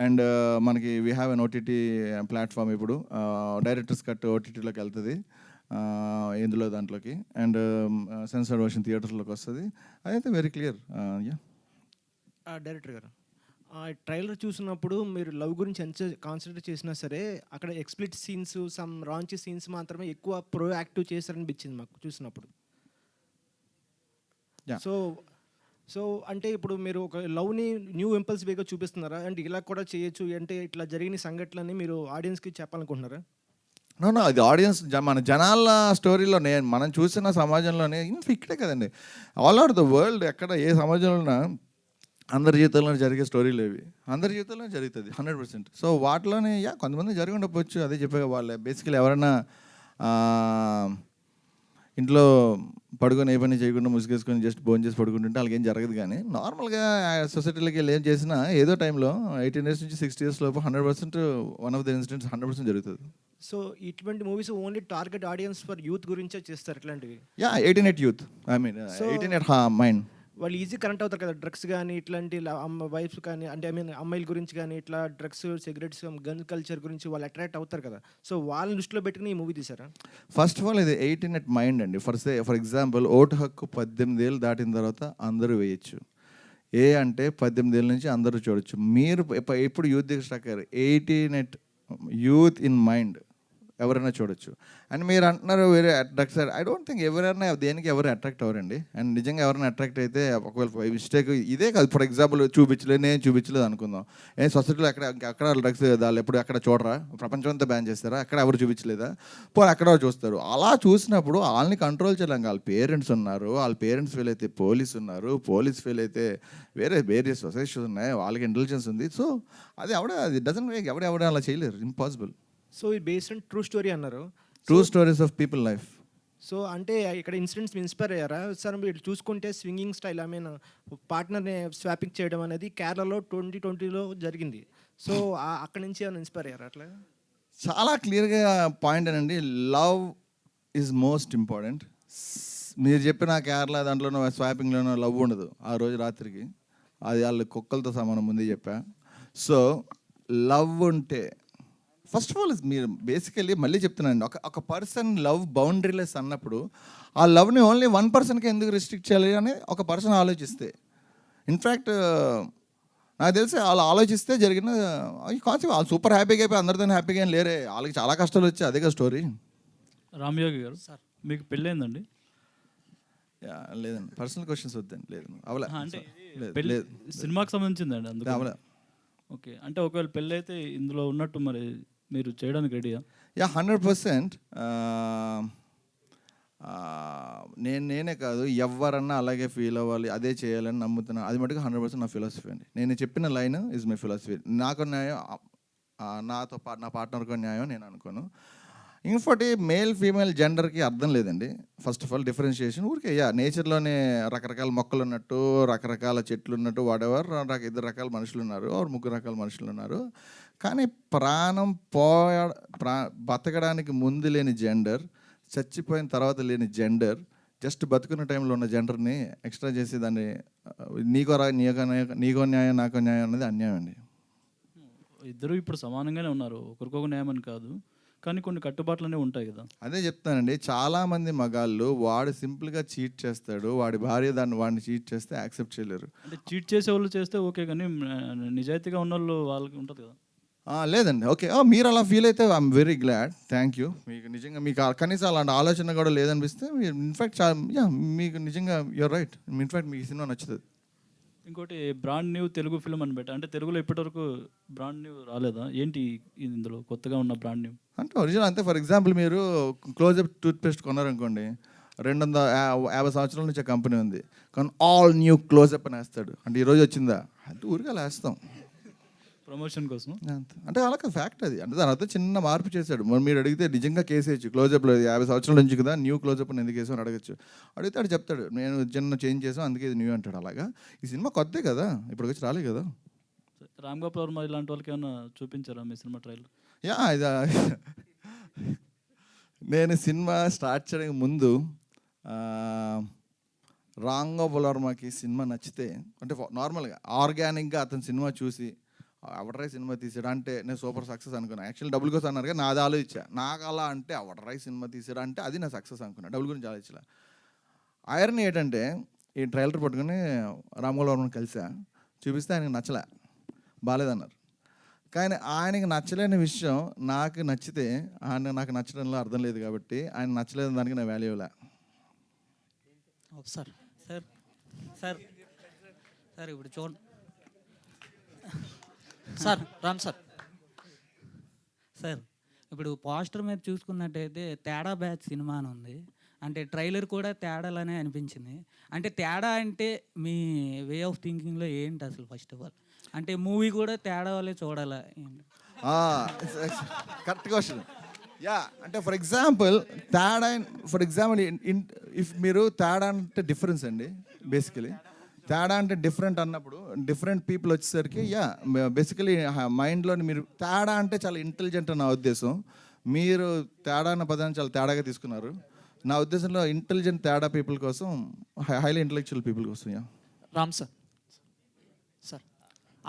అండ్ మనకి we have an OTT platform. ఇప్పుడు డైరెక్టర్స్ కట్ ఓటీటీలోకి వెళ్తుంది ఇందులో దాంట్లోకి. అండ్ సెన్సార్ వర్షన్ థియేటర్స్లోకి వస్తుంది. అదైతే వెరీ క్లియర్. డైరెక్టర్ గారు ఆ ట్రైలర్ చూసినప్పుడు మీరు లవ్ గురించి ఎంత కాన్సన్ట్రేట్ చేసినా సరే అక్కడ ex-split scenes, some Ranchi scenes మాత్రమే ఎక్కువ ప్రొయాక్టివ్ చేశారనిపించింది మాకు చూసినప్పుడు. సో సో అంటే ఇప్పుడు మీరు ఒక లవ్ని న్యూ ఇంపల్సివ్గా చూపిస్తున్నారా? అంటే ఇలా కూడా చేయొచ్చు అంటే ఇట్లా జరిగిన సంఘటనలని మీరు ఆడియన్స్కి చెప్పాలనుకుంటున్నారా? నో అది ఆడియన్స్ మన జనాల స్టోరీలోనే మనం చూసిన సమాజంలోనే ఇక్కడే కదండి, ఆల్ ఓవర్ ద వరల్డ్ ఎక్కడ ఏ సమాజంలో అందరి జీవితంలో జరిగే స్టోరీలు ఇవి, అందరి జీవితంలో జరుగుతుంది 100%. సో వాటిలోనే కొంతమంది జరిగి ఉండకపోవచ్చు, అదే చెప్పే వాళ్ళే బేసికలీ ఎవరైనా ఇంట్లో పడుకొని ఏ పని చేయకుండా ముసుగేసుకొని జస్ట్ భోజనం చేసి పడుకుంటుంటే వాళ్ళకి ఏం జరగదు. కానీ నార్మల్గా సొసైటీలోకి వెళ్ళి ఏం చేసినా ఏదో టైంలో 18 years నుంచి 60 years లోపు 100% వన్ ఆఫ్ ద ఇన్సిడెంట్స్ 100% జరుగుతుంది. సో ఇటువంటి movies only target audience for youth గురించే చేస్తారు ఇట్లాంటివి? 18 youth, ఐ మీన్ 18 మైండ్. వాళ్ళు ఈజీ కనెక్ట్ అవుతారు కదా డ్రగ్స్ కానీ ఇట్లాంటి వైఫ్స్ కానీ, అంటే ఐ మీన్ అమ్మాయిల గురించి కానీ ఇట్లా డ్రగ్స్, సిగరెట్స్, గన్ కల్చర్ గురించి వాళ్ళు అట్రాక్ట్ అవుతారు కదా. సో వాళ్ళని దృష్టిలో పెట్టుకుని ఈ మూవీ తీసారా? ఫస్ట్ ఆఫ్ ఆల్ ఇది 18 మైండ్ అండి. ఫర్ ఎగ్జాంపుల్ ఓటు హక్కు 18 ఏళ్ళు దాటిన తర్వాత అందరూ వేయచ్చు. అంటే 18 ఏళ్ళ నుంచి అందరూ చూడొచ్చు. మీరు ఎప్పుడు యూత్ దగ్గర స్టాక్ అయ్యారు, 18 యూత్ ఇన్ మైండ్ ఎవరైనా చూడొచ్చు. అండ్ మీరు అంటున్నారు వేరే డ్రగ్స్, ఐ డోంట్ థింక్ ఎవరైనా దేనికి ఎవరు అట్రాక్ట్ అవ్వరండి. అండ్ నిజంగా ఎవరైనా అట్రాక్ట్ అయితే ఒకవేళ మిస్టేక్ ఇదే కాదు, ఫర్ ఎగ్జాంపుల్ నేను చూపించలేదు అనుకుందాం, సొసైటీలో అక్కడ డ్రగ్స్ వాళ్ళు ఎప్పుడు అక్కడ చూడరా, ప్రపంచం అంతా బ్యాన్ చేస్తారా, అక్కడ ఎవరు చూపించలేదా, పోనీ అక్కడ చూస్తారు. అలా చూసినప్పుడు వాళ్ళని కంట్రోల్ చేయలేం. వాళ్ళ పేరెంట్స్ ఉన్నారు, వాళ్ళ పేరెంట్స్ ఫెయిల్ అయితే పోలీస్ ఉన్నారు, పోలీస్ ఫెయిల్ అయితే వేరే సొసైటీస్ ఉన్నాయి, వాళ్ళకి ఇంటెలిజెన్స్ ఉంది. సో అది డజన్ మేక్ ఎవరు అలా చేయలేరు, ఇంపాసిబుల్. సో ఈ బేస్డ్ ఆన్ ట్రూ స్టోరీ అన్నారు, true stories of people life. So అంటే ఇక్కడ ఇన్సిడెంట్స్ ఇన్స్పైర్ అయ్యారా సార్? మీరు చూసుకుంటే స్వింగింగ్ స్టైల్, ఐ మీన్ పార్ట్నర్ని స్వాపింగ్ చేయడం అనేది కేరళలో 2020లో జరిగింది. సో అక్కడి నుంచి ఏమైనా ఇన్స్పైర్ అయ్యారా అట్లా? చాలా క్లియర్గా పాయింట్ అనండి, లవ్ ఈజ్ మోస్ట్ ఇంపార్టెంట్. మీరు చెప్పిన కేరళ దాంట్లోనో స్వాపింగ్లోనో లవ్ ఉండదు ఆ రోజు రాత్రికి, అది వాళ్ళు కుక్కలతో సమానం ముందే చెప్పా. సో లవ్ ఉంటే ఫస్ట్ ఆఫ్ ఆల్ మీరు బేసికలీ మళ్ళీ చెప్తున్నానండి, ఒక పర్సన్ లవ్ బౌండరీలెస్ అన్నప్పుడు ఆ లవ్ని ఓన్లీ 1%కి ఎందుకు రిస్ట్రిక్ట్ చేయాలి అని ఒక పర్సన్ ఆలోచిస్తే, ఇన్ఫ్యాక్ట్ నాకు తెలిసి వాళ్ళు ఆలోచిస్తే జరిగిన ఈ కాన్సెప్ట్ వాళ్ళు సూపర్ హ్యాపీగా అయిపోయి అందరితో హ్యాపీగా ఏం లేరే, వాళ్ళకి చాలా కష్టాలు వచ్చాయి. అదే కదా స్టోరీ. రామయోగి గారు సార్, మీకు పెళ్ళైందండి? లేదండి, పర్సనల్ క్వశ్చన్స్ వద్దండి. లేదు అవలే, అంటే పెళ్ళి సినిమాకి సంబంధించిందండి అందుకు అవలే. ఓకే, అంటే ఒకవేళ పెళ్ళి అయితే ఇందులో ఉన్నట్టు మరి మీరు చేయడానికి రెడీయా? 100%. నేనే కాదు ఎవరన్నా అలాగే ఫీల్ అవ్వాలి, అదే చేయాలని నమ్ముతున్నా. అది మటుకు 100% నా ఫిలాసఫీ అండి. నేను చెప్పిన లైన్ ఈజ్ మై ఫిలాసఫీ. నాకు న్యాయం, నా పార్ట్నర్కు న్యాయం నేను అనుకోను. ఇంకోటి మేల్ ఫీమేల్ జెండర్కి అర్థం లేదండి. ఫస్ట్ ఆఫ్ ఆల్ డిఫరెన్షియేషన్ ఊరికే నేచర్లోనే రకరకాల మొక్కలు ఉన్నట్టు, రకరకాల చెట్లు ఉన్నట్టు, వాడెవర్ 2 రకాల మనుషులు ఉన్నారు, 3 రకాల మనుషులు ఉన్నారు. కానీ ప్రాణం బతకడానికి ముందు లేని జెండర్, చచ్చిపోయిన తర్వాత లేని జెండర్, జస్ట్ బతుకున్న టైంలో ఉన్న జెండర్ని ఎక్స్ట్రా చేసి దాన్ని నీకో న్యాయం నాకో న్యాయం అనేది అన్యాయం అండి. ఇద్దరు ఇప్పుడు సమానంగానే ఉన్నారు, ఒకరికొక న్యాయం అని కాదు, కానీ కొన్ని కట్టుబాట్లు అనేవి ఉంటాయి కదా. అదే చెప్తానండి, చాలామంది మగాళ్ళు వాడు సింపుల్గా చీట్ చేస్తాడు, వాడి భార్య వాడిని చీట్ చేస్తే యాక్సెప్ట్ చేయలేరు. అంటే చీట్ చేసే వాళ్ళు చేస్తే ఓకే, కానీ నిజాయితీగా ఉన్న వాళ్ళు వాళ్ళకి ఉంటుంది కదా. లేదండి, ఓకే, మీరు అలా ఫీల్ అయితే I'm very glad, thank you. మీకు నిజంగా మీకు కనీసం అలాంటి ఆలోచన కూడా లేదనిపిస్తే ఇన్ఫ్యాక్ట్ మీకు నిజంగా యూర్ రైట్. ఇన్ఫ్యాక్ట్ మీకు సినిమా నచ్చుతుంది. ఇంకోటి బ్రాండ్ న్యూ తెలుగు ఫిల్మ్ అని పెట్టా, అంటే తెలుగులో ఇప్పటివరకు బ్రాండ్ న్యూ రాలేదా ఏంటి ఇందులో కొత్తగా ఉన్న బ్రాండ్ న్యూ? అంటే ఒరిజినల్ అంతే. ఫర్ ఎగ్జాంపుల్ మీరు క్లోజప్ టూత్పేస్ట్ కొన్నారనుకోండి, 250 సంవత్సరాల నుంచి కంపెనీ ఉంది, కానీ ఆల్ న్యూ క్లోజప్ అని వేస్తాడు. అంటే ఈరోజు వచ్చిందా అంటే ఊరిగా వేస్తాం ప్రమోషన్ కోసం. అంటే అలా ఫ్యాక్ట్ అది. అంటే దాని అర్థం చిన్న మార్పు చేశాడు. మీరు అడిగితే నిజంగా కేసు వేయచ్చు, క్లోజప్లో 50 సంవత్సరాల నుంచి కదా న్యూ క్లోజప్ అని ఎందుకు వేసామని అడగచ్చు. అడిగితే అడు చెప్తాడు నేను చిన్న చేంజ్ చేసాం అందుకే ఇది న్యూ అంటాడు. అలాగా ఈ సినిమా కొత్తే కదా, ఇప్పుడు వచ్చి రాలే కదా. రామ్ గోపాల్ వర్మ ఇలాంటి వాళ్ళకి ఏమైనా చూపించారా మీ సినిమా ట్రైలర్? ఇది నేను సినిమా స్టార్ట్ చేయడానికి ముందు రామ్ గోపాల్ వర్మకి సినిమా నచ్చితే, అంటే నార్మల్గా ఆర్గానిక్గా అతని సినిమా చూసి అవడరాయి సినిమా తీసాడు అంటే నేను సూపర్ సక్సెస్ అనుకున్నాను. యాక్చువల్లీ డబ్బుల కోసం అన్నారు కానీ నాది ఆలోచించా, నాకు అలా అంటే అవడరాయి సినిమా తీసాడు అంటే అది నా సక్సెస్ అనుకున్నాను, డబ్బుల గురించి ఆలోచించలే. ఐరన్ ఏంటంటే ఈ ట్రైలర్ పట్టుకుని రామ్ గోపాల్ వర్మని కలిసా, చూపిస్తే ఆయనకు నచ్చలే. బాగాలేదన్నారు. కానీ ఆయనకి నచ్చలేని విషయం నాకు నచ్చితే నాకు నచ్చడంలో అర్థం లేదు కాబట్టి ఆయన నచ్చలేని దానికి నా వాల్యూ ఇవ్వలే. సార్ సార్ సార్ సార్ ఇప్పుడు చూడండి సార్ రామ్ సార్ సార్ ఇప్పుడు పోస్టర్ మీద చూసుకున్నట్టయితే తేడా బ్యాచ్ సినిమా అని ఉంది. అంటే ట్రైలర్ కూడా తేడాలనే అనిపించింది. అంటే తేడా అంటే మీ వే ఆఫ్ థింకింగ్లో ఏంటి అసలు? ఫస్ట్ ఆఫ్ ఆల్ అంటే మూవీ కూడా తేడా వల్లే చూడాలా? Correct question. అంటే ఫర్ ఎగ్జాంపుల్ ఇఫ్ మీరు తేడా అంటే డిఫరెన్స్ అండి. బేసికలీ తేడా అంటే డిఫరెంట్ అన్నప్పుడు డిఫరెంట్ పీపుల్ వచ్చేసరికి బేసికలీ మైండ్లోని మీరు తేడా అంటే చాలా ఇంటెలిజెంట్ అని నా ఉద్దేశం. మీరు తేడా అన్న పదాన్ని చాలా తేడాగా తీసుకున్నారు. నా ఉద్దేశంలో ఇంటెలిజెంట్ తేడా పీపుల్ కోసం, హైలీ ఇంటెలెక్చువల్ పీపుల్ కోసం. రామ్ సార్ సార్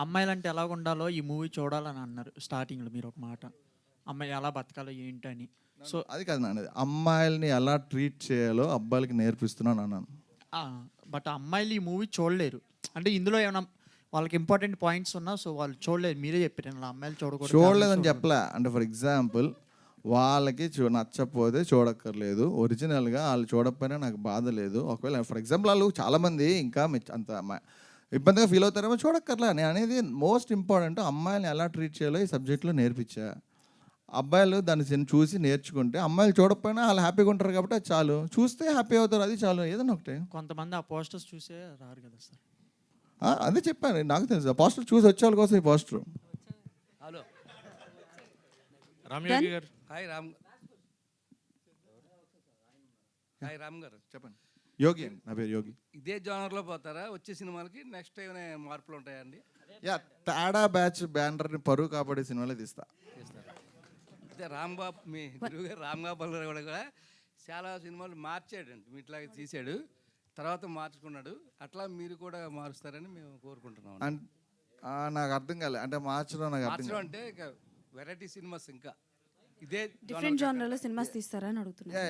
అమ్మాయిలు అంటే ఎలా ఉండాలో ఈ మూవీ చూడాలని అన్నారు స్టార్టింగ్లో మీరు ఒక మాట, అమ్మాయి ఎలా బతకాలో ఏంటని. సో అది కాదు నాన్న, అమ్మాయిల్ని ఎలా ట్రీట్ చేయాలో అబ్బాయిలకి నేర్పిస్తున్నాను అన్నాను. బట్ అమ్మాయిలు ఈ మూవీ చూడలేరు. అంటే ఇందులో ఏమైనా వాళ్ళకి ఇంపార్టెంట్ పాయింట్స్ ఉన్నా సో వాళ్ళు చూడలేరు. మీరే చెప్పారు అలా అమ్మాయిలు చూడలేదని చెప్పలే. అంటే ఫర్ ఎగ్జాంపుల్ వాళ్ళకి నచ్చకపోతే చూడక్కర్లేదు. ఒరిజినల్గా వాళ్ళు చూడకపోయినా నాకు బాధ లేదు. ఒకవేళ ఫర్ ఎగ్జాంపుల్ వాళ్ళు చాలామంది ఇంకా అంత ఇబ్బందిగా ఫీల్ అవుతారేమో, చూడక్కర్లే. నేను అనేది మోస్ట్ ఇంపార్టెంట్ అమ్మాయిని ఎలా ట్రీట్ చేయాలో ఈ సబ్జెక్ట్లో నేర్పించా. అబ్బాయిలు దాన్ని చూసి నేర్చుకుంటే అమ్మాయిలు చూడకపోయినా వాళ్ళు హ్యాపీగా ఉంటారు కాబట్టి అది చాలు. చూస్తే హ్యాపీ అవుతారు, అది చాలు. ఏదైనా ఒకటే. కొంతమంది ఆ పోస్టర్స్ చూసే రారు కదా సార్. అదే చెప్పాను, నాకు తెలుసు. పోస్టర్ చూసి వచ్చే వాళ్ళ కోసం ఈ పోస్టర్. హలో రామ్ యోగి గారు. హాయ్ రామ్ గారు చెప్పండి. యోగి అండి, నా పేరు యోగి. ఇదే జోనర్లో పోతారా వచ్చే సినిమాలకి? నెక్స్ట్ ఏమైనా మార్పులు ఉంటాయండి? తేడా బ్యాచ్ బ్యానర్ని పరువు కాపాడే సినిమాలే తీస్తా. అయితే రాంబాబు, మీ గురువు గారు రామ్ గోపాల్ కూడా చాలా సినిమాలు మార్చాడండి. మీట్లాగా తీసాడు, తర్వాత మార్చుకున్నాడు. అట్లా మీరు కూడా మారుస్తారని మేము కోరుకుంటున్నాం. నాకు అర్థం కాలే. అంటే మార్చడం నాకు అర్థం కాలే. అంటే వెరైటీ సినిమాస్ ఇంకా ఇదే డిఫరెంట్ జానర్లో సినిమాస్ తీస్తారా అని అడుగుతున్నా.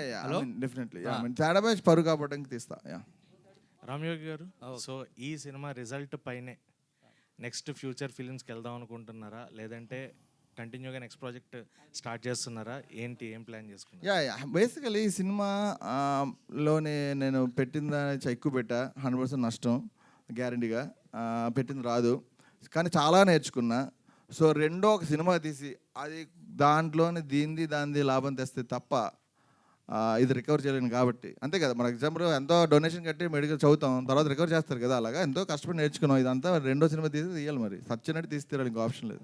డెఫినెట్లీ తేడా బ్యాచ్ పరువు కాపాడడానికి తీస్తా. రామ్యోగి గారు, సో ఈ సినిమా రిజల్ట్ పైనే నెక్స్ట్ ఫ్యూచర్ ఫిలిమ్స్కి వెళ్దాం అనుకుంటున్నారా, లేదంటే కంటిన్యూగా నెక్స్ట్ ప్రాజెక్ట్ స్టార్ట్ చేస్తున్నారా? ఏం ప్లాన్ చేసుకున్నారు? బేసికలీ ఈ సినిమాలోనే నేను పెట్టిన దాని ఎక్కువ పెట్టా. 100% నష్టం గ్యారంటీగా. పెట్టింది రాదు, కానీ చాలా నేర్చుకున్నా. సో రెండో ఒక సినిమా తీసి అది దాంట్లోనే దాని లాభం తెస్తే తప్ప ఇది రికవర్ చేయలేను కాబట్టి. అంతే కదా, మన ఎగ్జాంపుల్ ఎంతో డొనేషన్ కట్టి మెడికల్ చదువుతాం, తర్వాత రికవర్ చేస్తారు కదా. అలాగా ఎంతో కష్టపడి నేర్చుకున్నాం. ఇదంతా రెండో సినిమా తీయాలి. మరి సచ్చినట్టు తీస్తే ఇంకో ఆప్షన్ లేదు.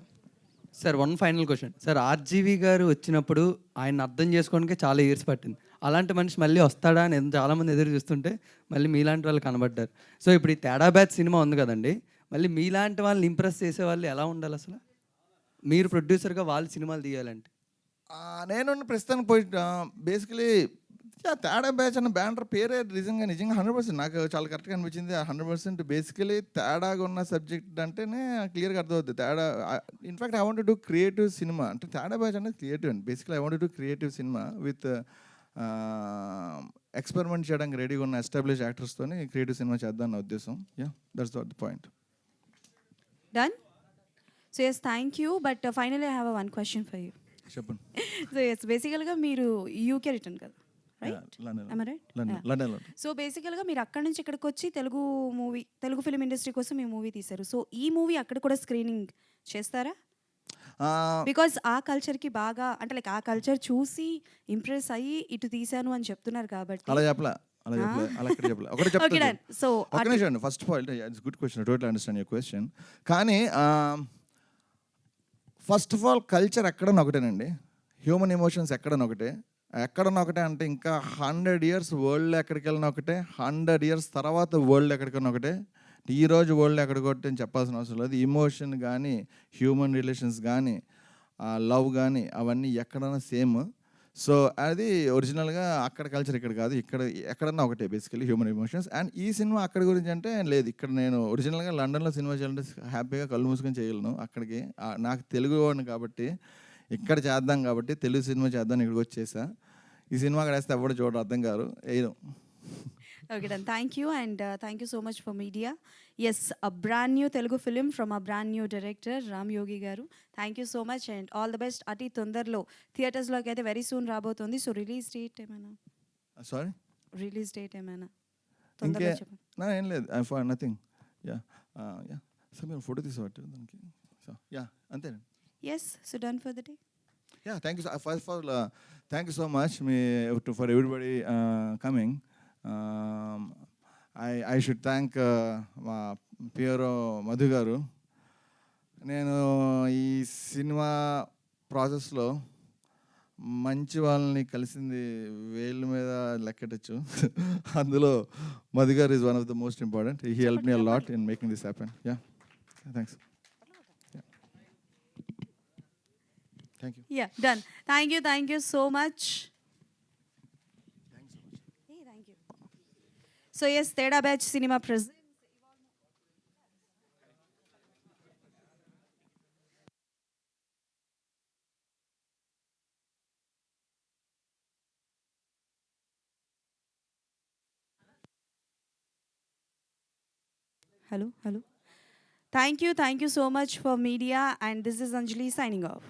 Sir one final question. Sir RGV గారు వచ్చినప్పుడు ఆయన అర్థం చేసుకోవడానికి చాలా ఇయర్స్ పట్టింది. అలాంటి మనిషి మళ్ళీ వస్తాడా అని చాలామంది ఎదురు చూస్తుంటే మళ్ళీ మీలాంటి వాళ్ళు కనబడ్డారు. సో ఇప్పుడు ఈ తేడా బ్యాచ్ సినిమా ఉంది కదండి, మళ్ళీ మీలాంటి వాళ్ళని ఇంప్రెస్ చేసే వాళ్ళు ఎలా ఉండాలి అసలు? మీరు ప్రొడ్యూసర్గా వాళ్ళు సినిమాలు తీయాలంటే నేను ప్రస్తుతానికి పోయి బేసికలీ తేడా బ్యాచ్ అన్న బ్యానర్ పేరే నిజంగా 100% నాకు చాలా కరెక్ట్గా అనిపించింది. 100% బేసికలీ తేడాగా ఉన్న సబ్జెక్ట్ అంటేనే క్లియర్గా అర్థమవుతుంది. తేడా in fact I want to do creative cinema. అంటే తేడా బ్యాచ్ అనేది క్రియేటివ్ అండి. Basically I want to do creative cinema with experiment చేయడానికి రెడీగా ఉన్న ఎస్టాబ్లిష్ యాక్టర్స్తో క్రియేటివ్ సినిమా చేద్దాం నా ఉద్దేశం. That's the point. Done? So yes, thank you. But finally I have one question for you. చెప్పండి. So yes, బేసికల్గా మీరు యూకే రిటర్న్ కదా, రైట్? Am I right? లండన్లో. సో బేసికల్గా మీరు అక్కడి నుంచి ఇక్కడికి వచ్చి తెలుగు ఫిలిం ఇండస్ట్రీ కోసం ఈ మూవీ తీశారు. సో ఈ మూవీ అక్కడ కూడా స్క్రీనింగ్ చేస్తారా? బికాజ్ ఆ కల్చర్కి బాగా అంటే లైక్ ఆ కల్చర్ చూసి ఇంప్రెస్ అయ్యి ఇటు తీశాను అని చెప్తున్నారు కాబట్టి. అలా చెప్పలే. ఒకటి చెప్తాను. సో ఒక నిమిషం. First point, it's good question. Total understand your question. కానీ ఫస్ట్ ఆఫ్ ఆల్ కల్చర్ ఎక్కడన్నా ఒకటేనండి. హ్యూమన్ ఎమోషన్స్ ఎక్కడన్నా ఒకటే అంటే ఇంకా 100 years వరల్డ్ ఎక్కడికి వెళ్ళినా ఒకటే, 100 years తర్వాత వరల్డ్ ఎక్కడికన్నా ఒకటే. ఈరోజు వరల్డ్ ఎక్కడికొట్టే అని చెప్పాల్సిన అవసరం లేదు. ఎమోషన్ కానీ, హ్యూమన్ రిలేషన్స్ కానీ, లవ్ కానీ అవన్నీ ఎక్కడన్నా సేమ్. సో అది ఒరిజినల్గా అక్కడ కల్చర్ ఇక్కడ కాదు, ఇక్కడ ఎక్కడన్నా ఒకటే బేసికలీ హ్యూమన్ ఎమోషన్స్. అండ్ ఈ సినిమా అక్కడ గురించి అంటే లేదు. ఇక్కడ నేను ఒరిజినల్గా లండన్లో సినిమా చేయాలంటే హ్యాపీగా కళ్ళు మూసుకొని చేయగలను. అక్కడికి నాకు తెలుగు వాడిని కాబట్టి ఇక్కడ చేద్దాం కాబట్టి తెలుగు సినిమా చేద్దాం ఇక్కడికి వచ్చేసా. ఈ సినిమా అక్కడ వేస్తే ఎవరు చూడరు, అర్థం కాదు. Okay, done. Thank you, and thank you so much for media. Yes, a brand new Telugu film from a brand new director, Ram Yogi garu. Thank you so much, and all the best. Ati తొందరలో థియేటర్స్లోకి అయితే very soon రాబోతుంది. So release date ఏమైనా sorry release date ఏమైనా ఇంకే తొందరలో చెప్పండి. నా ఏం లేదు I for nothing. Yeah yeah sir మీరు ఫోటో తీసుకోవచ్చు దానికి. సో యా అంతేనండి. Yes, so done for the day. Yeah, thank you. First of all, thank you so much for everybody coming. I should thank మా Piero Madhu గారు. నేను ఈ cinema ప్రాసెస్లో మంచి వాళ్ళని కలిసింది వేళ్ళ మీద లెక్కెట్టచ్చు. అందులో మధు గారు is one of the most important. He help me a lot in making this happen. Yeah thanks. Thank you. Yeah, done. Thank you so much. Hey, thank you. So yes, Teda Batch Cinema presents. Hello. Thank you so much for media, and this is Anjali signing off.